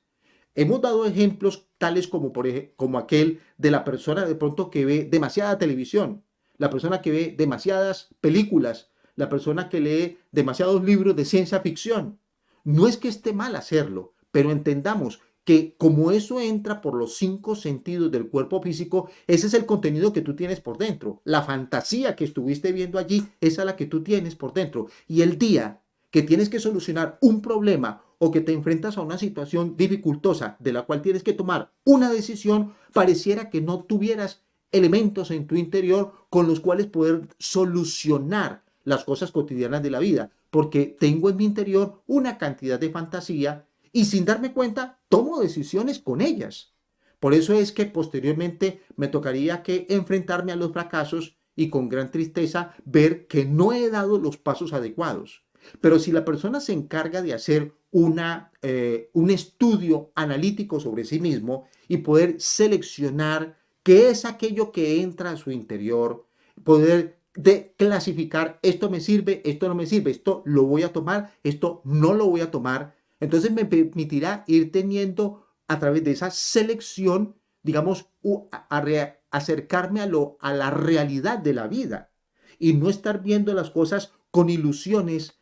[SPEAKER 1] Hemos dado ejemplos tales como, como aquel de la persona de pronto que ve demasiada televisión, la persona que ve demasiadas películas, la persona que lee demasiados libros de ciencia ficción. No es que esté mal hacerlo, pero entendamos que como eso entra por los 5 sentidos del cuerpo físico, ese es el contenido que tú tienes por dentro. La fantasía que estuviste viendo allí, esa es la que tú tienes por dentro. Y el día que tienes que solucionar un problema o que te enfrentas a una situación dificultosa de la cual tienes que tomar una decisión, pareciera que no tuvieras elementos en tu interior con los cuales poder solucionar las cosas cotidianas de la vida, porque tengo en mi interior una cantidad de fantasía y sin darme cuenta tomo decisiones con ellas. Por eso es que posteriormente me tocaría que enfrentarme a los fracasos y con gran tristeza ver que no he dado los pasos adecuados. Pero si la persona se encarga de hacer un estudio analítico sobre sí mismo y poder seleccionar qué es aquello que entra a su interior, poder clasificar, esto me sirve, esto no me sirve, esto lo voy a tomar, esto no lo voy a tomar, entonces me permitirá ir teniendo a través de esa selección, digamos, acercarme a la realidad de la vida y no estar viendo las cosas con ilusiones,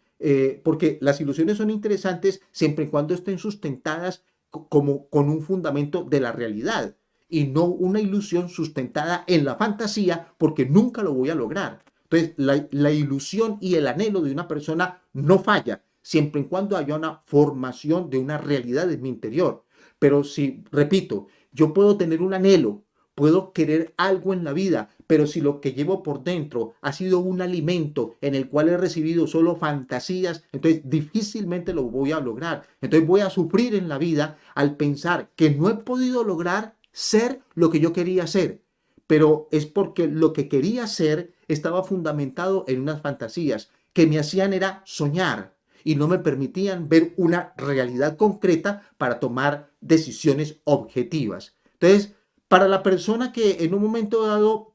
[SPEAKER 1] porque las ilusiones son interesantes siempre y cuando estén sustentadas como con un fundamento de la realidad y no una ilusión sustentada en la fantasía, porque nunca lo voy a lograr. Entonces, la ilusión y el anhelo de una persona no falla, siempre y cuando haya una formación de una realidad en mi interior. Pero si, repito, yo puedo tener un anhelo, puedo querer algo en la vida, pero si lo que llevo por dentro ha sido un alimento en el cual he recibido solo fantasías, entonces difícilmente lo voy a lograr. Entonces voy a sufrir en la vida al pensar que no he podido lograr ser lo que yo quería ser, pero es porque lo que quería ser estaba fundamentado en unas fantasías que me hacían era soñar y no me permitían ver una realidad concreta para tomar decisiones objetivas. Entonces, para la persona que en un momento dado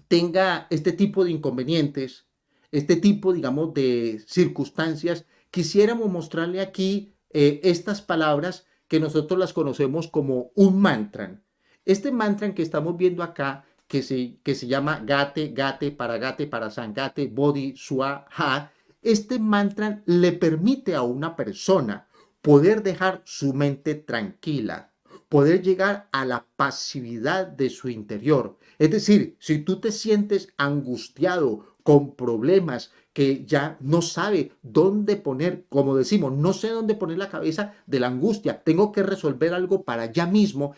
[SPEAKER 1] tenga este tipo de inconvenientes, este tipo, digamos, de circunstancias, quisiéramos mostrarle aquí estas palabras que nosotros las conocemos como un mantra. Este mantra que estamos viendo acá, que se llama Gate para Sangate, Bodhi, Swaha, este mantra le permite a una persona poder dejar su mente tranquila, poder llegar a la pasividad de su interior. Es decir, si tú te sientes angustiado con problemas que ya no sabe dónde poner, como decimos, no sé dónde poner la cabeza de la angustia, tengo que resolver algo para ya mismo,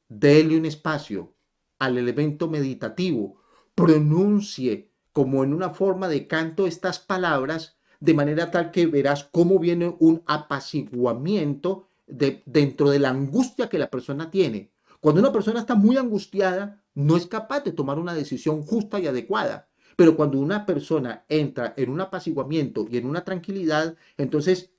[SPEAKER 1] déle un espacio al elemento meditativo, pronuncie como en una forma de canto estas palabras, de manera tal que verás cómo viene un apaciguamiento dentro de la angustia que la persona tiene. Cuando una persona está muy angustiada, no es capaz de tomar una decisión justa y adecuada. Pero cuando una persona entra en un apaciguamiento y en una tranquilidad, entonces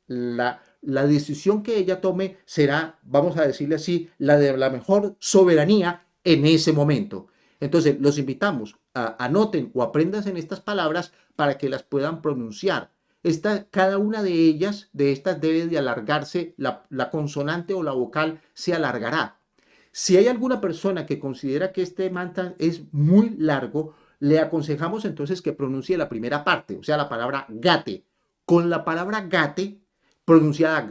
[SPEAKER 1] la decisión que ella tome será, vamos a decirle así, la de la mejor soberanía en ese momento. Entonces, los invitamos a anoten o aprendan en estas palabras para que las puedan pronunciar. Cada una de ellas, de estas, debe de alargarse, la consonante o la vocal se alargará. Si hay alguna persona que considera que este mantra es muy largo, le aconsejamos entonces que pronuncie la primera parte, o sea, la palabra gate. Con la palabra gate, pronunciada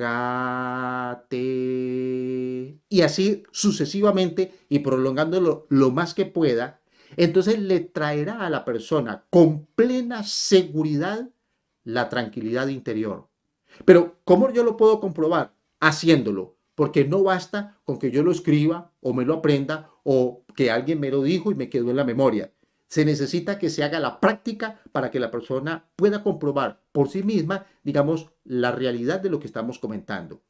[SPEAKER 1] gate, y así sucesivamente y prolongándolo lo más que pueda, entonces le traerá a la persona con plena seguridad la tranquilidad interior. Pero, ¿cómo yo lo puedo comprobar? Haciéndolo, porque no basta con que yo lo escriba o me lo aprenda o que alguien me lo dijo y me quedó en la memoria. Se necesita que se haga la práctica para que la persona pueda comprobar por sí misma, digamos, la realidad de lo que estamos comentando.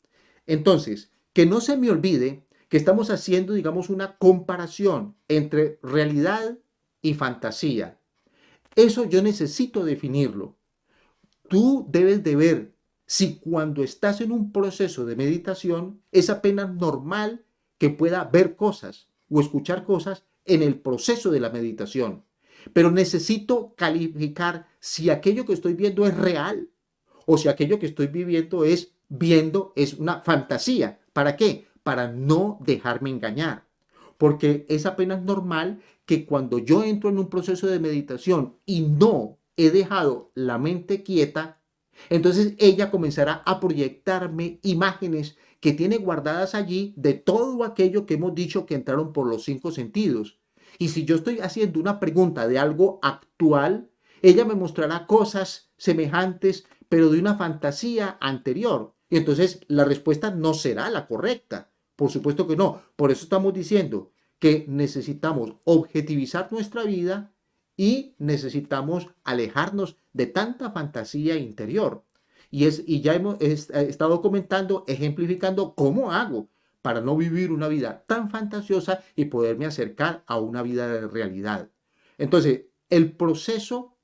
[SPEAKER 1] Entonces, que no se me olvide que estamos haciendo, digamos, una comparación entre realidad y fantasía. Eso yo necesito definirlo. Tú debes de ver si cuando estás en un proceso de meditación es apenas normal que pueda ver cosas o escuchar cosas en el proceso de la meditación. Pero necesito calificar si aquello que estoy viendo es real o si aquello que estoy viendo es una fantasía. ¿Para qué? Para no dejarme engañar. Porque es apenas normal que cuando yo entro en un proceso de meditación y no he dejado la mente quieta, entonces ella comenzará a proyectarme imágenes que tiene guardadas allí de todo aquello que hemos dicho que entraron por los 5 sentidos. Y si yo estoy haciendo una pregunta de algo actual, ella me mostrará cosas semejantes, pero de una fantasía anterior. Y entonces la respuesta no será la correcta. Por supuesto que no. Por eso estamos diciendo que necesitamos objetivizar nuestra vida y necesitamos alejarnos de tanta fantasía interior. Y ya hemos estado comentando, ejemplificando cómo hago para no vivir una vida tan fantasiosa y poderme acercar a una vida de realidad. Entonces, el proceso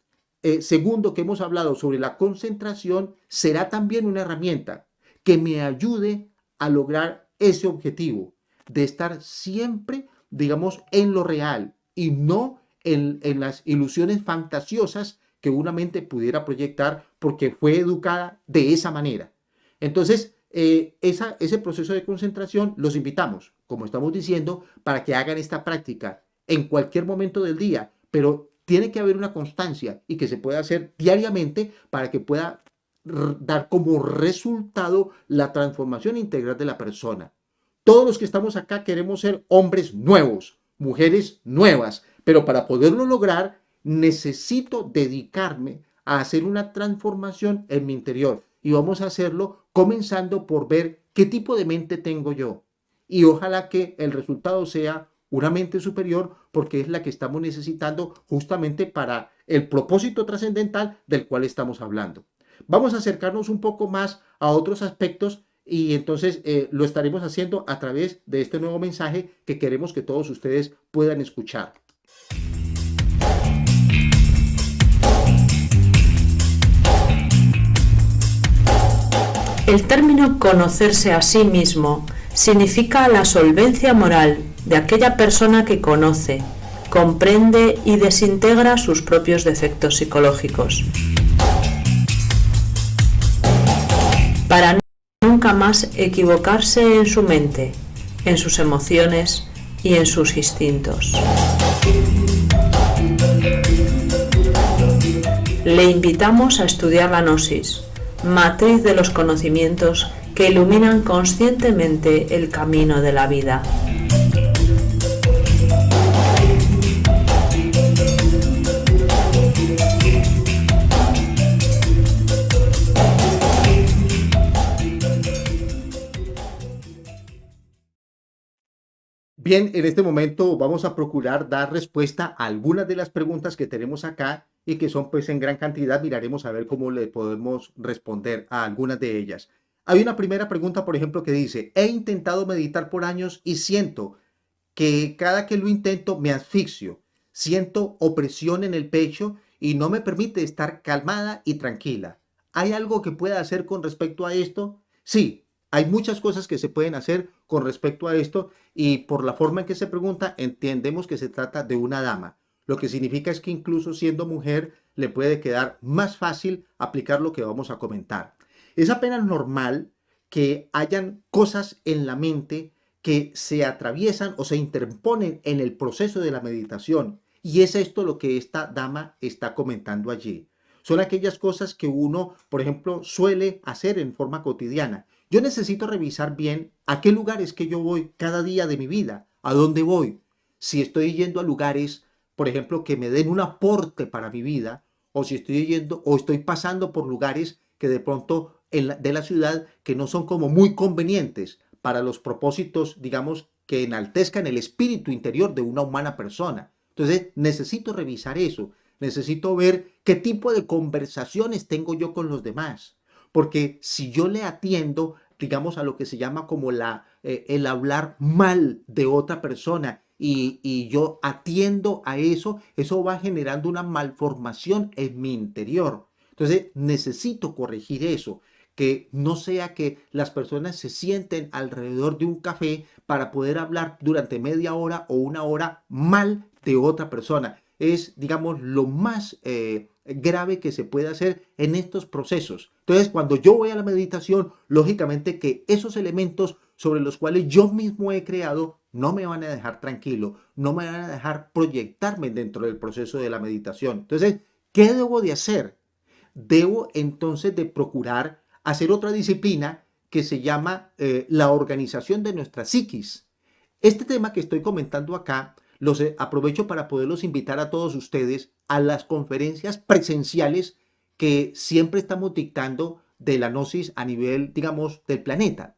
[SPEAKER 1] segundo que hemos hablado sobre la concentración será también una herramienta que me ayude a lograr ese objetivo de estar siempre, digamos, en lo real y no en las ilusiones fantasiosas que una mente pudiera proyectar porque fue educada de esa manera. Entonces, ese proceso de concentración los invitamos, como estamos diciendo, para que hagan esta práctica en cualquier momento del día, pero tiene que haber una constancia y que se pueda hacer diariamente para que pueda dar como resultado la transformación integral de la persona. Todos los que estamos acá queremos ser hombres nuevos, mujeres nuevas, pero para poderlo lograr necesito dedicarme a hacer una transformación en mi interior y vamos a hacerlo comenzando por ver qué tipo de mente tengo yo y ojalá que el resultado sea una mente superior porque es la que estamos necesitando justamente para el propósito trascendental del cual estamos hablando. Vamos a acercarnos un poco más a otros aspectos y entonces lo estaremos haciendo a través de este nuevo mensaje que queremos que todos ustedes puedan escuchar.
[SPEAKER 2] El término conocerse a sí mismo significa la solvencia moral de aquella persona que conoce, comprende y desintegra sus propios defectos psicológicos, para nunca más equivocarse en su mente, en sus emociones y en sus instintos. Le invitamos a estudiar la gnosis, matriz de los conocimientos que iluminan conscientemente el camino de la vida.
[SPEAKER 1] Bien, en este momento vamos a procurar dar respuesta a algunas de las preguntas que tenemos acá y que son pues en gran cantidad. Miraremos a ver cómo le podemos responder a algunas de ellas. Hay una primera pregunta, por ejemplo, que dice, he intentado meditar por años y siento que cada que lo intento me asfixio, siento opresión en el pecho y no me permite estar calmada y tranquila. ¿Hay algo que pueda hacer con respecto a esto? Sí, hay muchas cosas que se pueden hacer con respecto a esto y por la forma en que se pregunta entendemos que se trata de una dama. Lo que significa es que incluso siendo mujer le puede quedar más fácil aplicar lo que vamos a comentar. Es apenas normal que hayan cosas en la mente que se atraviesan o se interponen en el proceso de la meditación. Y es esto lo que esta dama está comentando allí. Son aquellas cosas que uno, por ejemplo, suele hacer en forma cotidiana. Yo necesito revisar bien a qué lugares que yo voy cada día de mi vida, a dónde voy. Si estoy yendo a lugares, por ejemplo, que me den un aporte para mi vida, o si estoy yendo o estoy pasando por lugares que de pronto de la ciudad que no son como muy convenientes para los propósitos, digamos, que enaltezcan el espíritu interior de una humana persona. Entonces, necesito revisar eso. Necesito ver qué tipo de conversaciones tengo yo con los demás. Porque si yo le atiendo, digamos, a lo que se llama como el hablar mal de otra persona y yo atiendo a eso, eso va generando una malformación en mi interior. Entonces, necesito corregir eso, que no sea que las personas se sienten alrededor de un café para poder hablar durante media hora o una hora mal de otra persona. Es, digamos, lo más grave que se puede hacer en estos procesos. Entonces, cuando yo voy a la meditación, lógicamente que esos elementos sobre los cuales yo mismo he creado no me van a dejar tranquilo, no me van a dejar proyectarme dentro del proceso de la meditación. Entonces, ¿qué debo de hacer? Debo entonces de procurar hacer otra disciplina que se llama la organización de nuestra psiquis. Este tema que estoy comentando acá los aprovecho para poderlos invitar a todos ustedes a las conferencias presenciales que siempre estamos dictando de la gnosis a nivel, digamos, del planeta.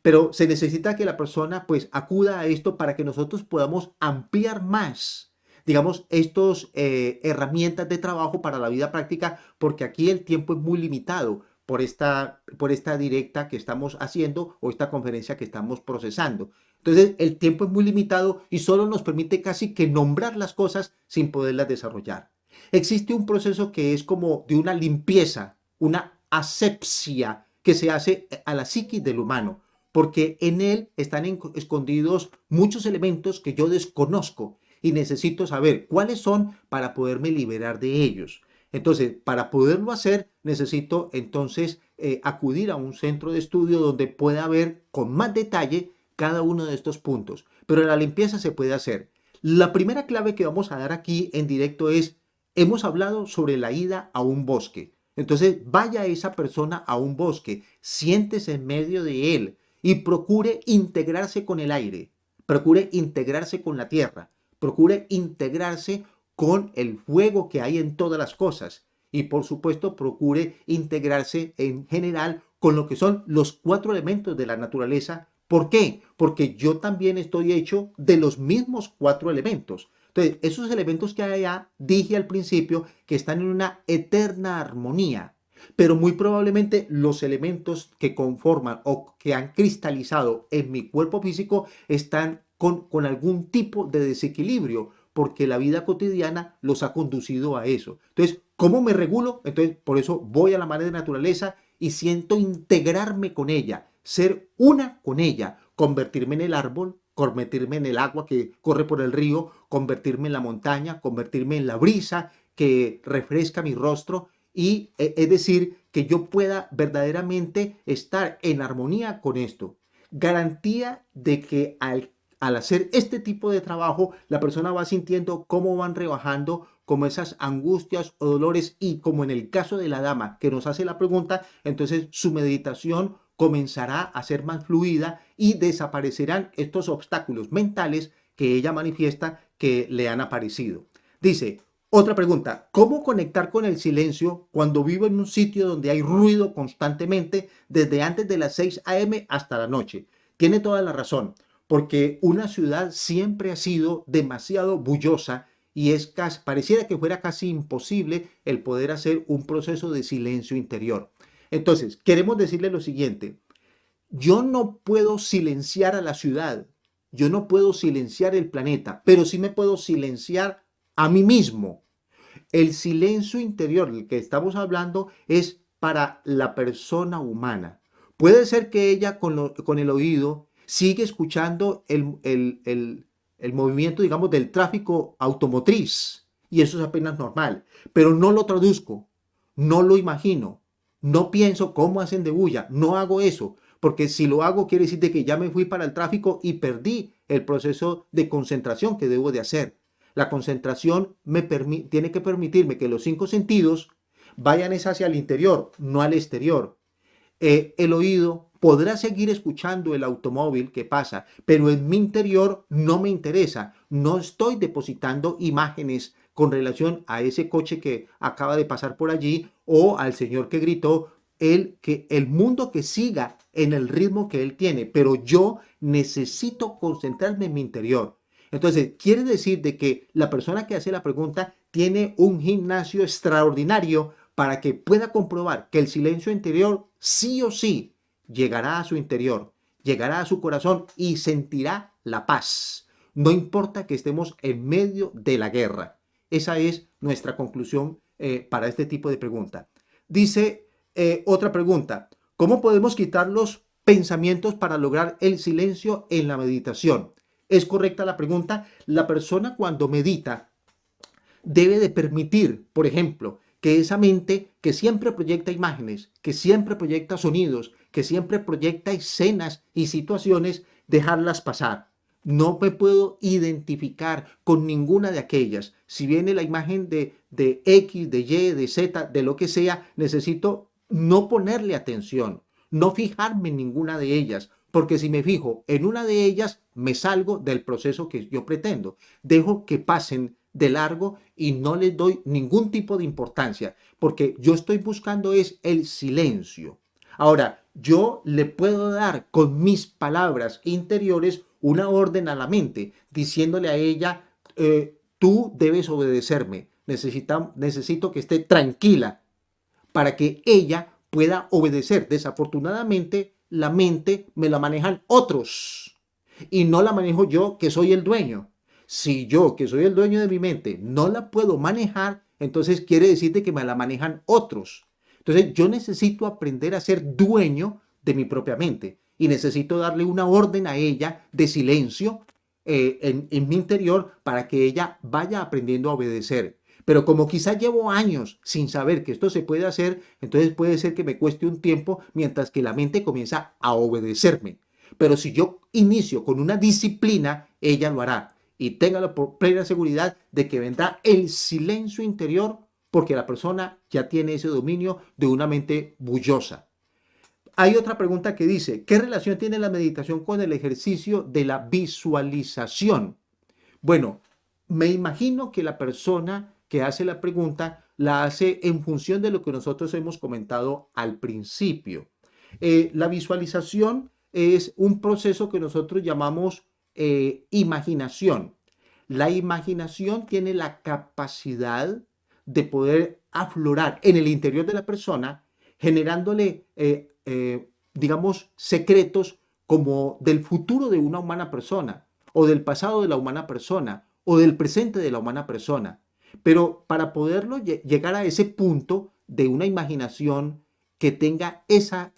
[SPEAKER 1] Pero se necesita que la persona pues acuda a esto para que nosotros podamos ampliar más, digamos, estas herramientas de trabajo para la vida práctica, porque aquí el tiempo es muy limitado por esta directa que estamos haciendo o esta conferencia que estamos procesando. Entonces, el tiempo es muy limitado y solo nos permite casi que nombrar las cosas sin poderlas desarrollar. Existe un proceso que es como de una limpieza, una asepsia que se hace a la psiquis del humano, porque en él están escondidos muchos elementos que yo desconozco y necesito saber cuáles son para poderme liberar de ellos. Entonces, para poderlo hacer, necesito entonces acudir a un centro de estudio donde pueda ver con más detalle cada uno de estos puntos. Pero la limpieza se puede hacer. La primera clave que vamos a dar aquí en directo es, hemos hablado sobre la ida a un bosque. Entonces, vaya esa persona a un bosque, siéntese en medio de él y procure integrarse con el aire, procure integrarse con la tierra, procure integrarse con el fuego que hay en todas las cosas y por supuesto procure integrarse en general con lo que son los 4 elementos de la naturaleza. ¿Por qué? Porque yo también estoy hecho de los mismos 4 elementos. Entonces, esos elementos que allá dije al principio que están en una eterna armonía, pero muy probablemente los elementos que conforman o que han cristalizado en mi cuerpo físico están con algún tipo de desequilibrio, porque la vida cotidiana los ha conducido a eso. Entonces, ¿cómo me regulo? Entonces, por eso voy a la madre naturaleza y siento integrarme con ella, ser una con ella, convertirme en el árbol, convertirme en el agua que corre por el río, convertirme en la montaña, convertirme en la brisa que refresca mi rostro y es decir, que yo pueda verdaderamente estar en armonía con esto. Garantía de que al hacer este tipo de trabajo, la persona va sintiendo cómo van rebajando como esas angustias o dolores y como en el caso de la dama que nos hace la pregunta, entonces su meditación comenzará a ser más fluida y desaparecerán estos obstáculos mentales que ella manifiesta que le han aparecido. Dice, otra pregunta, ¿cómo conectar con el silencio cuando vivo en un sitio donde hay ruido constantemente desde antes de las 6 a.m. hasta la noche? Tiene toda la razón, porque una ciudad siempre ha sido demasiado bullosa y pareciera que fuera casi imposible el poder hacer un proceso de silencio interior. Entonces, queremos decirle lo siguiente, yo no puedo silenciar a la ciudad, yo no puedo silenciar el planeta, pero sí me puedo silenciar a mí mismo. El silencio interior del que estamos hablando es para la persona humana. Puede ser que ella con el oído sigue escuchando el movimiento, digamos, del tráfico automotriz, y eso es apenas normal, pero no lo traduzco, no lo imagino, no pienso cómo hacen de bulla, no hago eso, porque si lo hago quiere decir de que ya me fui para el tráfico y perdí el proceso de concentración que debo de hacer. La concentración tiene que permitirme que los 5 sentidos vayan hacia el interior, no al exterior. El oído podrá seguir escuchando el automóvil que pasa, pero en mi interior no me interesa. No estoy depositando imágenes con relación a ese coche que acaba de pasar por allí o al señor que gritó, el mundo que siga en el ritmo que él tiene, pero yo necesito concentrarme en mi interior. Entonces, quiere decir de que la persona que hace la pregunta tiene un gimnasio extraordinario para que pueda comprobar que el silencio interior sí o sí llegará a su interior, llegará a su corazón y sentirá la paz. No importa que estemos en medio de la guerra. Esa es nuestra conclusión para este tipo de pregunta. Dice otra pregunta, ¿cómo podemos quitar los pensamientos para lograr el silencio en la meditación? ¿Es correcta la pregunta? La persona cuando medita debe de permitir, por ejemplo, que esa mente que siempre proyecta imágenes, que siempre proyecta sonidos, que siempre proyecta escenas y situaciones, dejarlas pasar. No me puedo identificar con ninguna de aquellas. Si viene la imagen de X, de Y, de Z, de lo que sea, necesito no ponerle atención, no fijarme en ninguna de ellas, porque si me fijo en una de ellas, me salgo del proceso que yo pretendo. Dejo que pasen de largo y no les doy ningún tipo de importancia, porque yo estoy buscando es el silencio. Ahora, yo le puedo dar con mis palabras interiores una orden a la mente, diciéndole a ella, tú debes obedecerme, necesito que esté tranquila para que ella pueda obedecer. Desafortunadamente, la mente me la manejan otros y no la manejo yo, que soy el dueño. Si yo, que soy el dueño de mi mente, no la puedo manejar, entonces quiere decir que me la manejan otros. Entonces yo necesito aprender a ser dueño de mi propia mente y necesito darle una orden a ella de silencio en mi interior para que ella vaya aprendiendo a obedecer. Pero como quizá llevo años sin saber que esto se puede hacer, entonces puede ser que me cueste un tiempo mientras que la mente comienza a obedecerme. Pero si yo inicio con una disciplina, ella lo hará. Y tenga la plena seguridad de que vendrá el silencio interior porque la persona ya tiene ese dominio de una mente bullosa. Hay otra pregunta que dice, ¿qué relación tiene la meditación con el ejercicio de la visualización? Bueno, me imagino que la persona que hace la pregunta la hace en función de lo que nosotros hemos comentado al principio. La visualización es un proceso que nosotros llamamos imaginación. La imaginación tiene la capacidad de poder aflorar en el interior de la persona, generándole, digamos, secretos como del futuro de una humana persona, o del pasado de la humana persona, o del presente de la humana persona. Pero para poderlo llegar a ese punto de una imaginación que tenga esa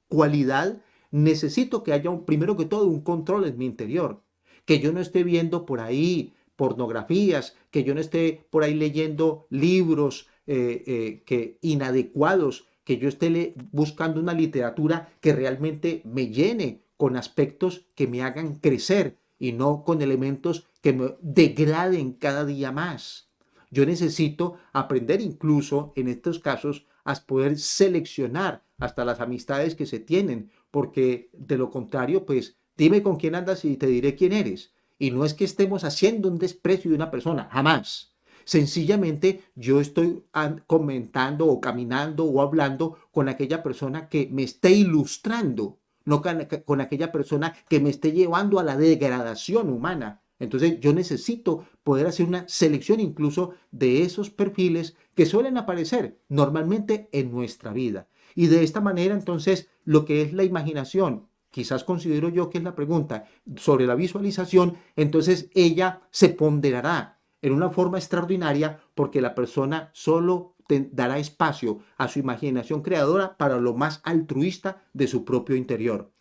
[SPEAKER 1] cualidad, necesito que haya primero que todo un control en mi interior, que yo no esté viendo por ahí pornografías, que yo no esté por ahí leyendo libros que inadecuados, que yo esté buscando una literatura que realmente me llene con aspectos que me hagan crecer y no con elementos que me degraden cada día más. Yo necesito aprender incluso en estos casos a poder seleccionar hasta las amistades que se tienen, porque de lo contrario, pues dime con quién andas y te diré quién eres. Y no es que estemos haciendo un desprecio de una persona, jamás. Sencillamente yo estoy comentando o caminando o hablando con aquella persona que me esté ilustrando, no con aquella persona que me esté llevando a la degradación humana. Entonces yo necesito poder hacer una selección incluso de esos perfiles que suelen aparecer normalmente en nuestra vida. Y de esta manera entonces lo que es la imaginación, quizás considero yo que es la pregunta sobre la visualización, entonces ella se ponderará en una forma extraordinaria porque la persona solo dará espacio a su imaginación creadora para lo más altruista de su propio interior.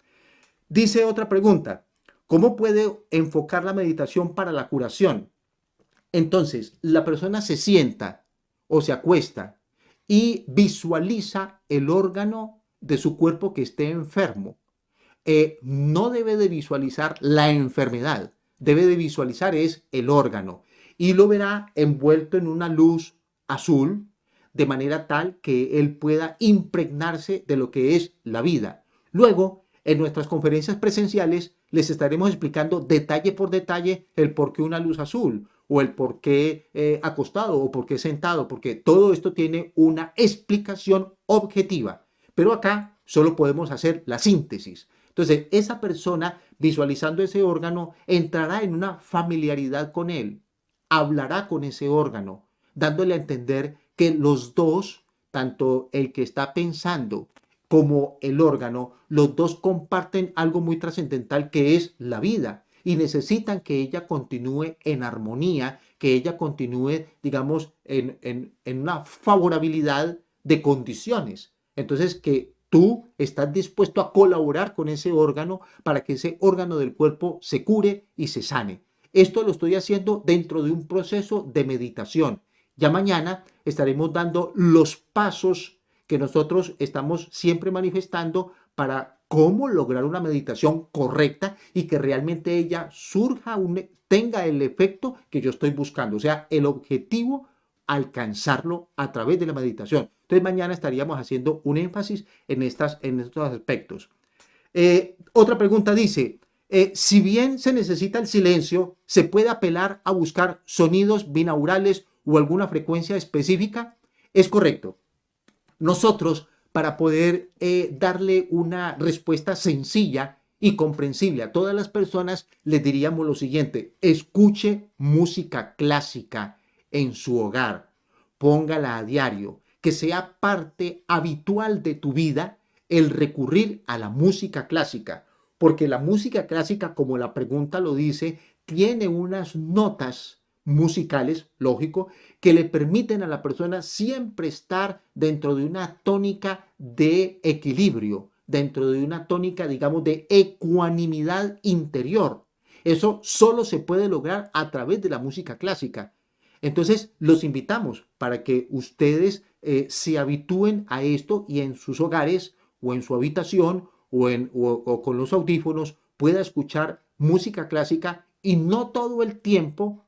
[SPEAKER 1] Dice otra pregunta, ¿cómo puede enfocar la meditación para la curación? Entonces, la persona se sienta o se acuesta y visualiza el órgano de su cuerpo que esté enfermo. No debe de visualizar la enfermedad, debe de visualizar es el órgano y lo verá envuelto en una luz azul de manera tal que él pueda impregnarse de lo que es la vida. Luego, en nuestras conferencias presenciales les estaremos explicando detalle por detalle el por qué una luz azul o el por qué acostado o por qué sentado, porque todo esto tiene una explicación objetiva. Pero acá solo podemos hacer la síntesis. Entonces, esa persona visualizando ese órgano entrará en una familiaridad con él, hablará con ese órgano, dándole a entender que los dos, tanto el que está pensando como el órgano, los dos comparten algo muy trascendental que es la vida y necesitan que ella continúe en armonía, que ella continúe, digamos, en una favorabilidad de condiciones. Entonces, que tú estás dispuesto a colaborar con ese órgano para que ese órgano del cuerpo se cure y se sane. Esto lo estoy haciendo dentro de un proceso de meditación. Ya mañana estaremos dando los pasos que nosotros estamos siempre manifestando para cómo lograr una meditación correcta y que realmente ella tenga el efecto que yo estoy buscando. O sea, el objetivo, alcanzarlo a través de la meditación. Entonces mañana estaríamos haciendo un énfasis en estos aspectos. Otra pregunta dice, si bien se necesita el silencio, ¿se puede apelar a buscar sonidos binaurales o alguna frecuencia específica? Es correcto. Nosotros, para poder darle una respuesta sencilla y comprensible a todas las personas, les diríamos lo siguiente: escuche música clásica en su hogar, póngala a diario, que sea parte habitual de tu vida el recurrir a la música clásica, porque la música clásica, como la pregunta lo dice, tiene unas notas musicales, lógico, que le permiten a la persona siempre estar dentro de una tónica de equilibrio, dentro de una tónica, digamos, de ecuanimidad interior. Eso solo se puede lograr a través de la música clásica. Entonces, los invitamos para que ustedes se habitúen a esto y en sus hogares o en su habitación o con los audífonos pueda escuchar música clásica y no todo el tiempo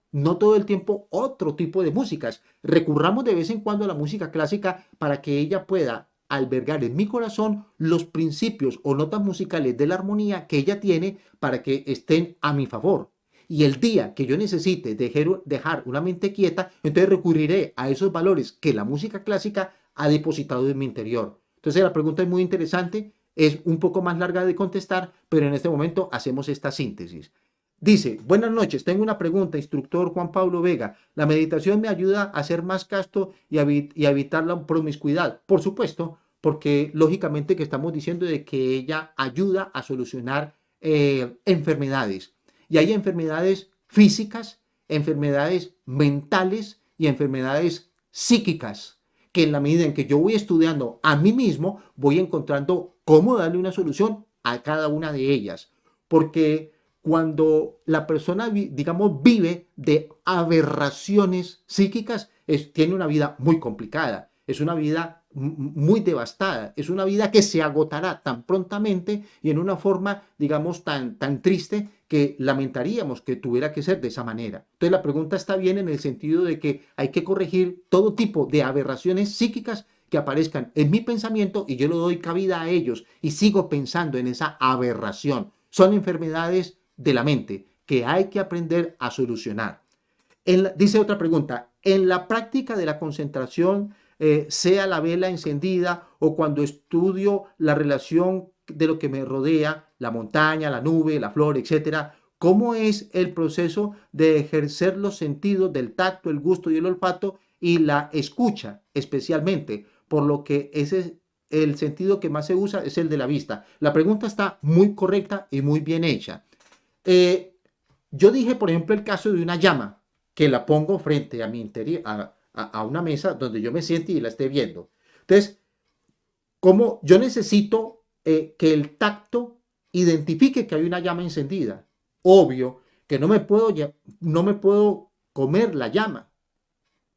[SPEAKER 1] otro tipo de músicas. Recurramos de vez en cuando a la música clásica para que ella pueda albergar en mi corazón los principios o notas musicales de la armonía que ella tiene para que estén a mi favor. Y el día que yo necesite dejar una mente quieta, entonces recurriré a esos valores que la música clásica ha depositado en mi interior. Entonces la pregunta es muy interesante, es un poco más larga de contestar, pero en este momento hacemos esta síntesis. Dice, buenas noches, tengo una pregunta, instructor Juan Pablo Vega. ¿La meditación me ayuda a ser más casto y a evitar la promiscuidad? Por supuesto, porque lógicamente que estamos diciendo de que ella ayuda a solucionar enfermedades. Y hay enfermedades físicas, enfermedades mentales y enfermedades psíquicas, que en la medida en que yo voy estudiando a mí mismo, voy encontrando cómo darle una solución a cada una de ellas. Porque cuando la persona, digamos, vive de aberraciones psíquicas, tiene una vida muy complicada, es una vida muy devastada, es una vida que se agotará tan prontamente y en una forma, digamos, tan triste que lamentaríamos que tuviera que ser de esa manera. Entonces la pregunta está bien en el sentido de que hay que corregir todo tipo de aberraciones psíquicas que aparezcan en mi pensamiento y yo le doy cabida a ellos y sigo pensando en esa aberración. Son enfermedades de la mente que hay que aprender a solucionar. Dice otra pregunta, en la práctica de la concentración, sea la vela encendida o cuando estudio la relación de lo que me rodea, la montaña, la nube, la flor, etcétera, ¿cómo es el proceso de ejercer los sentidos del tacto, el gusto y el olfato y la escucha especialmente? Por lo que ese el sentido que más se usa es el de la vista. La pregunta está muy correcta y muy bien hecha. Yo dije, por ejemplo, el caso de una llama que la pongo frente a mi interior, a una mesa donde yo me siente y la esté viendo. Entonces, como yo necesito que el tacto identifique que hay una llama encendida. Obvio que no me puedo comer la llama,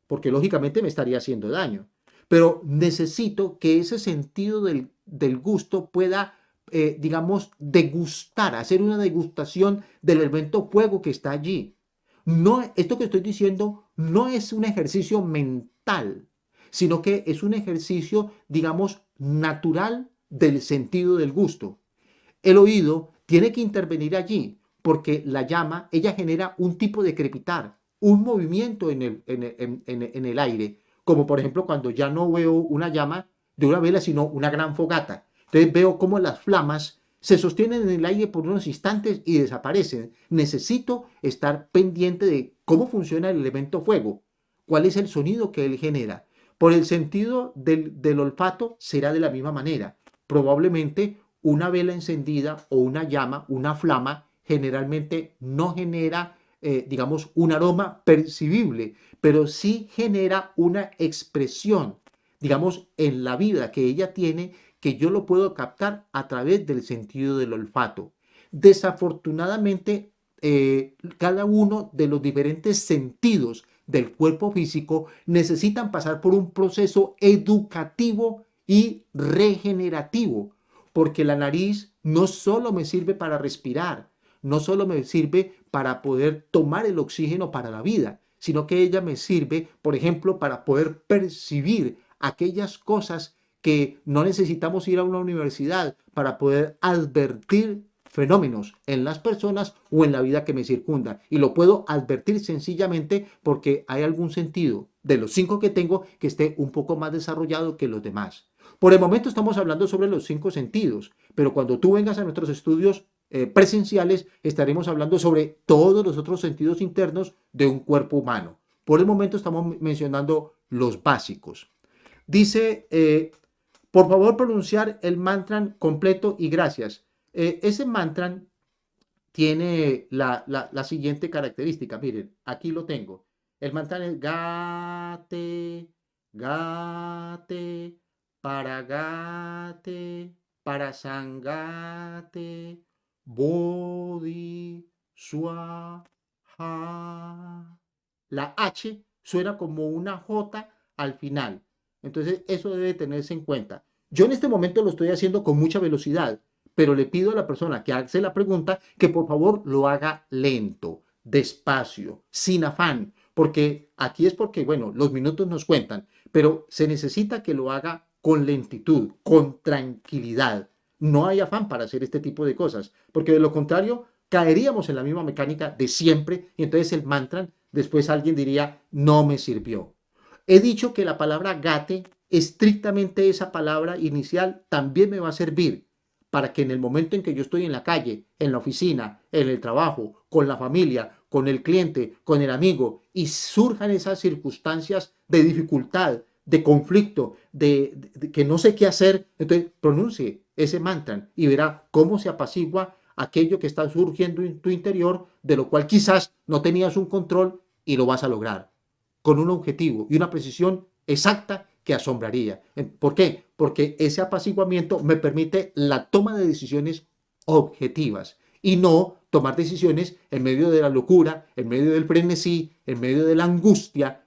[SPEAKER 1] porque lógicamente me estaría haciendo daño. Pero necesito que ese sentido del gusto pueda, digamos, degustar, hacer una degustación del elemento fuego que está allí. No, esto que estoy diciendo no es un ejercicio mental, sino que es un ejercicio, digamos, natural del sentido del gusto. El oído tiene que intervenir allí porque la llama, ella genera un tipo de crepitar, un movimiento en el aire, como por ejemplo cuando ya no veo una llama de una vela, sino una gran fogata. Entonces veo cómo las flamas se sostienen en el aire por unos instantes y desaparecen. Necesito estar pendiente de cómo funciona el elemento fuego, cuál es el sonido que él genera. Por el sentido del olfato será de la misma manera. Probablemente una vela encendida o una llama, una flama, generalmente no genera, digamos, un aroma percibible, pero sí genera una expresión, digamos, en la vida que ella tiene, que yo lo puedo captar a través del sentido del olfato. Desafortunadamente, cada uno de los diferentes sentidos del cuerpo físico necesitan pasar por un proceso educativo y regenerativo, porque la nariz no solo me sirve para respirar, no solo me sirve para poder tomar el oxígeno para la vida, sino que ella me sirve, por ejemplo, para poder percibir aquellas cosas que no necesitamos ir a una universidad para poder advertir fenómenos en las personas o en la vida que me circunda. Y lo puedo advertir sencillamente porque hay algún sentido de los 5 que tengo que esté un poco más desarrollado que los demás. Por el momento estamos hablando sobre los 5 sentidos, pero cuando tú vengas a nuestros estudios presenciales estaremos hablando sobre todos los otros sentidos internos de un cuerpo humano. Por el momento estamos mencionando los básicos. Dice, por favor pronunciar el mantra completo y gracias. Ese mantra tiene la siguiente característica. Miren, aquí lo tengo. El mantra es gate, gate, paragate, parasangate, bodhi, swaha. La H suena como una J al final. Entonces, eso debe tenerse en cuenta. Yo en este momento lo estoy haciendo con mucha velocidad, pero le pido a la persona que hace la pregunta que por favor lo haga lento, despacio, sin afán, porque aquí es porque, bueno, los minutos nos cuentan, pero se necesita que lo haga con lentitud, con tranquilidad. No hay afán para hacer este tipo de cosas, porque de lo contrario caeríamos en la misma mecánica de siempre y entonces el mantra, después alguien diría, no me sirvió. He dicho que la palabra gate, estrictamente esa palabra inicial, también me va a servir para que en el momento en que yo estoy en la calle, en la oficina, en el trabajo, con la familia, con el cliente, con el amigo, y surjan esas circunstancias de dificultad, de conflicto, de que no sé qué hacer, entonces pronuncie ese mantra y verá cómo se apacigua aquello que está surgiendo en tu interior, de lo cual quizás no tenías un control y lo vas a lograr con un objetivo y una precisión exacta que asombraría. ¿Por qué? Porque ese apaciguamiento me permite la toma de decisiones objetivas y no tomar decisiones en medio de la locura, en medio del frenesí, en medio de la angustia,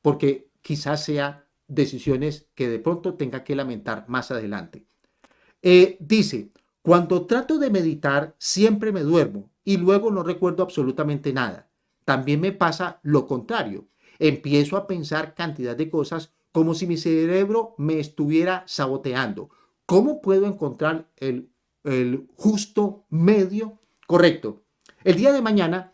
[SPEAKER 1] porque quizás sea decisiones que de pronto tenga que lamentar más adelante. Dice, cuando trato de meditar siempre me duermo y luego no recuerdo absolutamente nada. También me pasa lo contrario. Empiezo a pensar cantidad de cosas como si mi cerebro me estuviera saboteando. ¿Cómo puedo encontrar el justo medio correcto? El día de mañana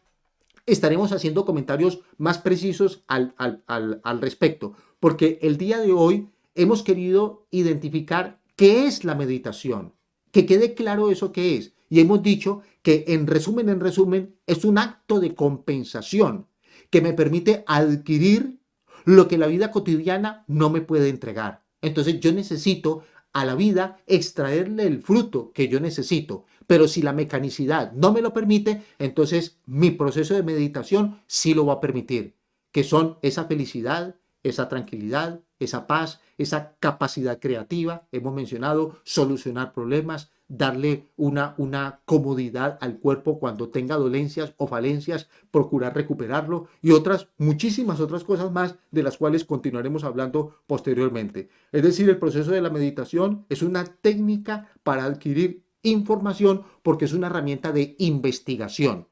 [SPEAKER 1] estaremos haciendo comentarios más precisos al respecto, porque el día de hoy hemos querido identificar qué es la meditación, que quede claro eso que es. Y hemos dicho que en resumen, es un acto de compensación que me permite adquirir lo que la vida cotidiana no me puede entregar. Entonces yo necesito a la vida extraerle el fruto que yo necesito. Pero si la mecanicidad no me lo permite, entonces mi proceso de meditación sí lo va a permitir, que son esa felicidad, esa tranquilidad, esa paz, esa capacidad creativa. Hemos mencionado solucionar problemas, darle una comodidad al cuerpo cuando tenga dolencias o falencias, procurar recuperarlo y otras, muchísimas otras cosas más de las cuales continuaremos hablando posteriormente. Es decir, el proceso de la meditación es una técnica para adquirir información porque es una herramienta de investigación.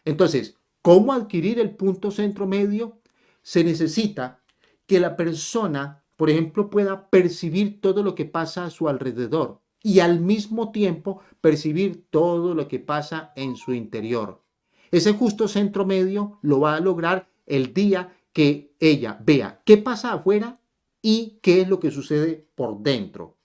[SPEAKER 1] Entonces, ¿cómo adquirir el punto centro medio? Se necesita que la persona, por ejemplo, pueda percibir todo lo que pasa a su alrededor y al mismo tiempo percibir todo lo que pasa en su interior. Ese justo centro medio lo va a lograr el día que ella vea qué pasa afuera y qué es lo que sucede por dentro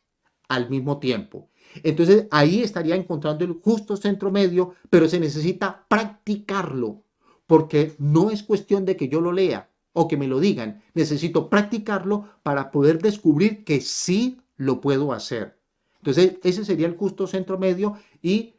[SPEAKER 1] al mismo tiempo. Entonces ahí estaría encontrando el justo centro medio, pero se necesita practicarlo, porque no es cuestión de que yo lo lea o que me lo digan. Necesito practicarlo para poder descubrir que sí lo puedo hacer. Entonces ese sería el justo centro medio. Y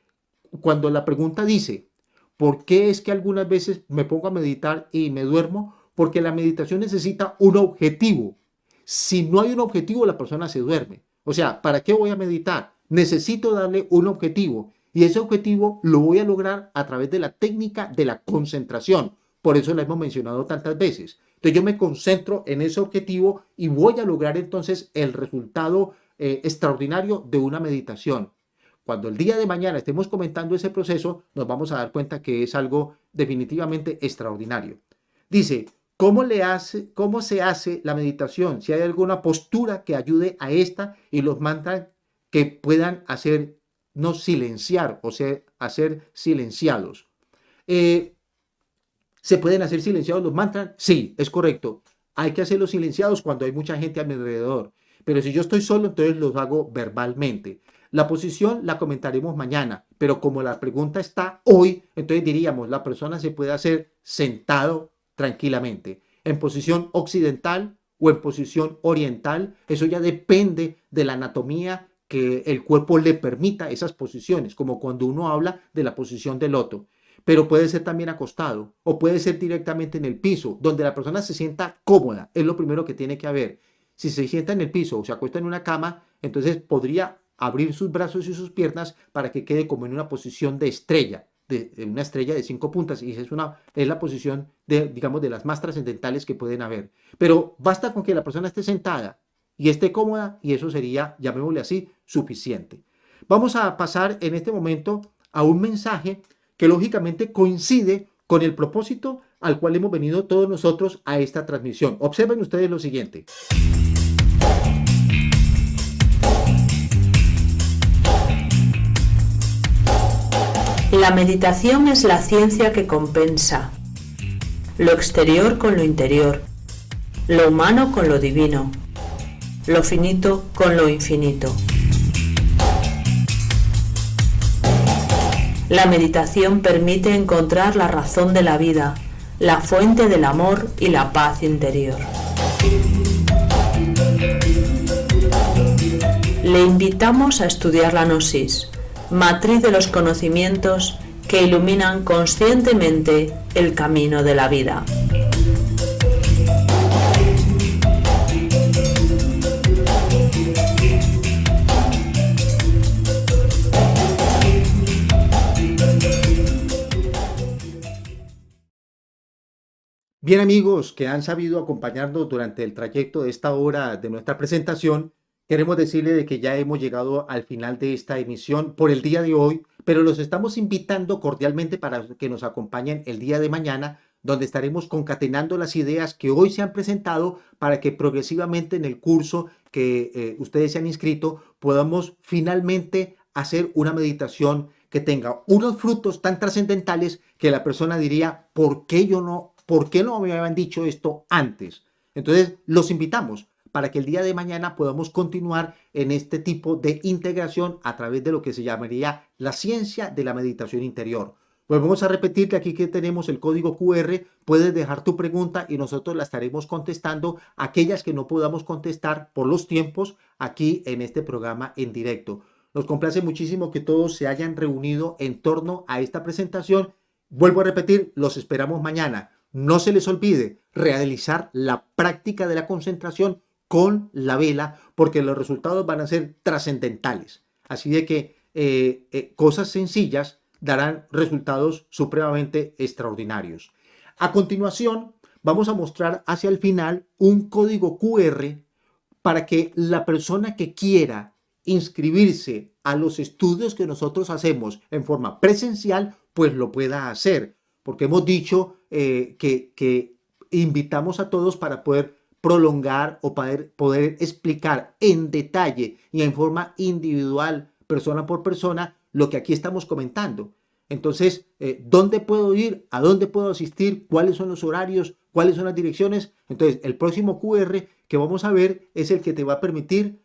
[SPEAKER 1] cuando la pregunta dice, ¿por qué es que algunas veces me pongo a meditar y me duermo? Porque la meditación necesita un objetivo. Si no hay un objetivo, la persona se duerme. O sea, ¿para qué voy a meditar? Necesito darle un objetivo y ese objetivo lo voy a lograr a través de la técnica de la concentración. Por eso la hemos mencionado tantas veces. Entonces yo me concentro en ese objetivo y voy a lograr entonces el resultado extraordinario de una meditación. Cuando el día de mañana estemos comentando ese proceso, nos vamos a dar cuenta que es algo definitivamente extraordinario. Dice, ¿cómo se hace la meditación? Si hay alguna postura que ayude a esta y los mantras que puedan hacernos silenciar o hacer silenciados. ¿Se pueden hacer silenciados los mantras? Sí, es correcto. Hay que hacerlos silenciados cuando hay mucha gente a mi alrededor. Pero si yo estoy solo, entonces los hago verbalmente. La posición la comentaremos mañana, pero como la pregunta está hoy, entonces diríamos, la persona se puede hacer sentado tranquilamente, en posición occidental o en posición oriental. Eso ya depende de la anatomía que el cuerpo le permita esas posiciones, como cuando uno habla de la posición del loto. Pero puede ser también acostado o puede ser directamente en el piso, donde la persona se sienta cómoda. Es lo primero que tiene que haber. Si se sienta en el piso o se acuesta en una cama, entonces podría abrir sus brazos y sus piernas para que quede como en una posición de estrella, de una estrella de 5 puntas, y es la posición digamos, de las más trascendentales que pueden haber. Pero basta con que la persona esté sentada y esté cómoda y eso sería, llamémosle así, suficiente. Vamos a pasar en este momento a un mensaje que lógicamente coincide con el propósito al cual hemos venido todos nosotros a esta transmisión. Observen ustedes lo siguiente.
[SPEAKER 2] La meditación es la ciencia que compensa lo exterior con lo interior, lo humano con lo divino, lo finito con lo infinito. La meditación permite encontrar la razón de la vida, la fuente del amor y la paz interior. Le invitamos a estudiar la Gnosis, matriz de los conocimientos que iluminan conscientemente el camino de la vida.
[SPEAKER 1] Bien, amigos que han sabido acompañarnos durante el trayecto de esta hora de nuestra presentación, queremos decirle de que ya hemos llegado al final de esta emisión por el día de hoy, pero los estamos invitando cordialmente para que nos acompañen el día de mañana, donde estaremos concatenando las ideas que hoy se han presentado para que progresivamente en el curso que ustedes se han inscrito podamos finalmente hacer una meditación que tenga unos frutos tan trascendentales que la persona diría, ¿por qué no me habían dicho esto antes? Entonces, los invitamos para que el día de mañana podamos continuar en este tipo de integración a través de lo que se llamaría la ciencia de la meditación interior. Volvemos a repetir que aquí que tenemos el código QR, puedes dejar tu pregunta y nosotros la estaremos contestando, aquellas que no podamos contestar por los tiempos aquí en este programa en directo. Nos complace muchísimo que todos se hayan reunido en torno a esta presentación. Vuelvo a repetir, los esperamos mañana. no se les olvide realizar la práctica de la concentración con la vela, porque los resultados van a ser trascendentales. Así de que cosas sencillas darán resultados supremamente extraordinarios. A continuación, vamos a mostrar hacia el final un código QR para que la persona que quiera inscribirse a los estudios que nosotros hacemos en forma presencial, pues lo pueda hacer, porque hemos dicho que invitamos a todos para poder prolongar o poder explicar en detalle y en forma individual, persona por persona, lo que aquí estamos comentando. Entonces, ¿dónde puedo ir? ¿A dónde puedo asistir? ¿Cuáles son los horarios? ¿Cuáles son las direcciones? Entonces, el próximo QR que vamos a ver es el que te va a permitir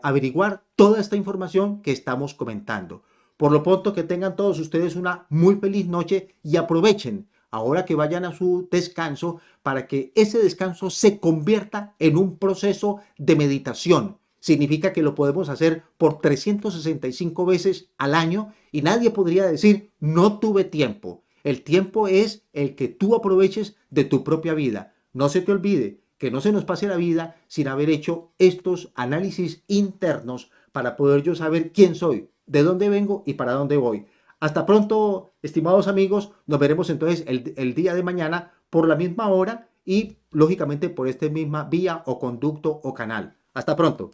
[SPEAKER 1] averiguar toda esta información que estamos comentando. Por lo pronto, que tengan todos ustedes una muy feliz noche y aprovechen ahora que vayan a su descanso para que ese descanso se convierta en un proceso de meditación. Significa que lo podemos hacer por 365 veces al año y nadie podría decir no tuve tiempo. El tiempo es el que tú aproveches de tu propia vida. No se te olvide que no se nos pase la vida sin haber hecho estos análisis internos para poder yo saber quién soy, de dónde vengo y para dónde voy. Hasta pronto, estimados amigos. Nos veremos entonces el día de mañana por la misma hora y lógicamente por esta misma vía o conducto o canal. Hasta pronto.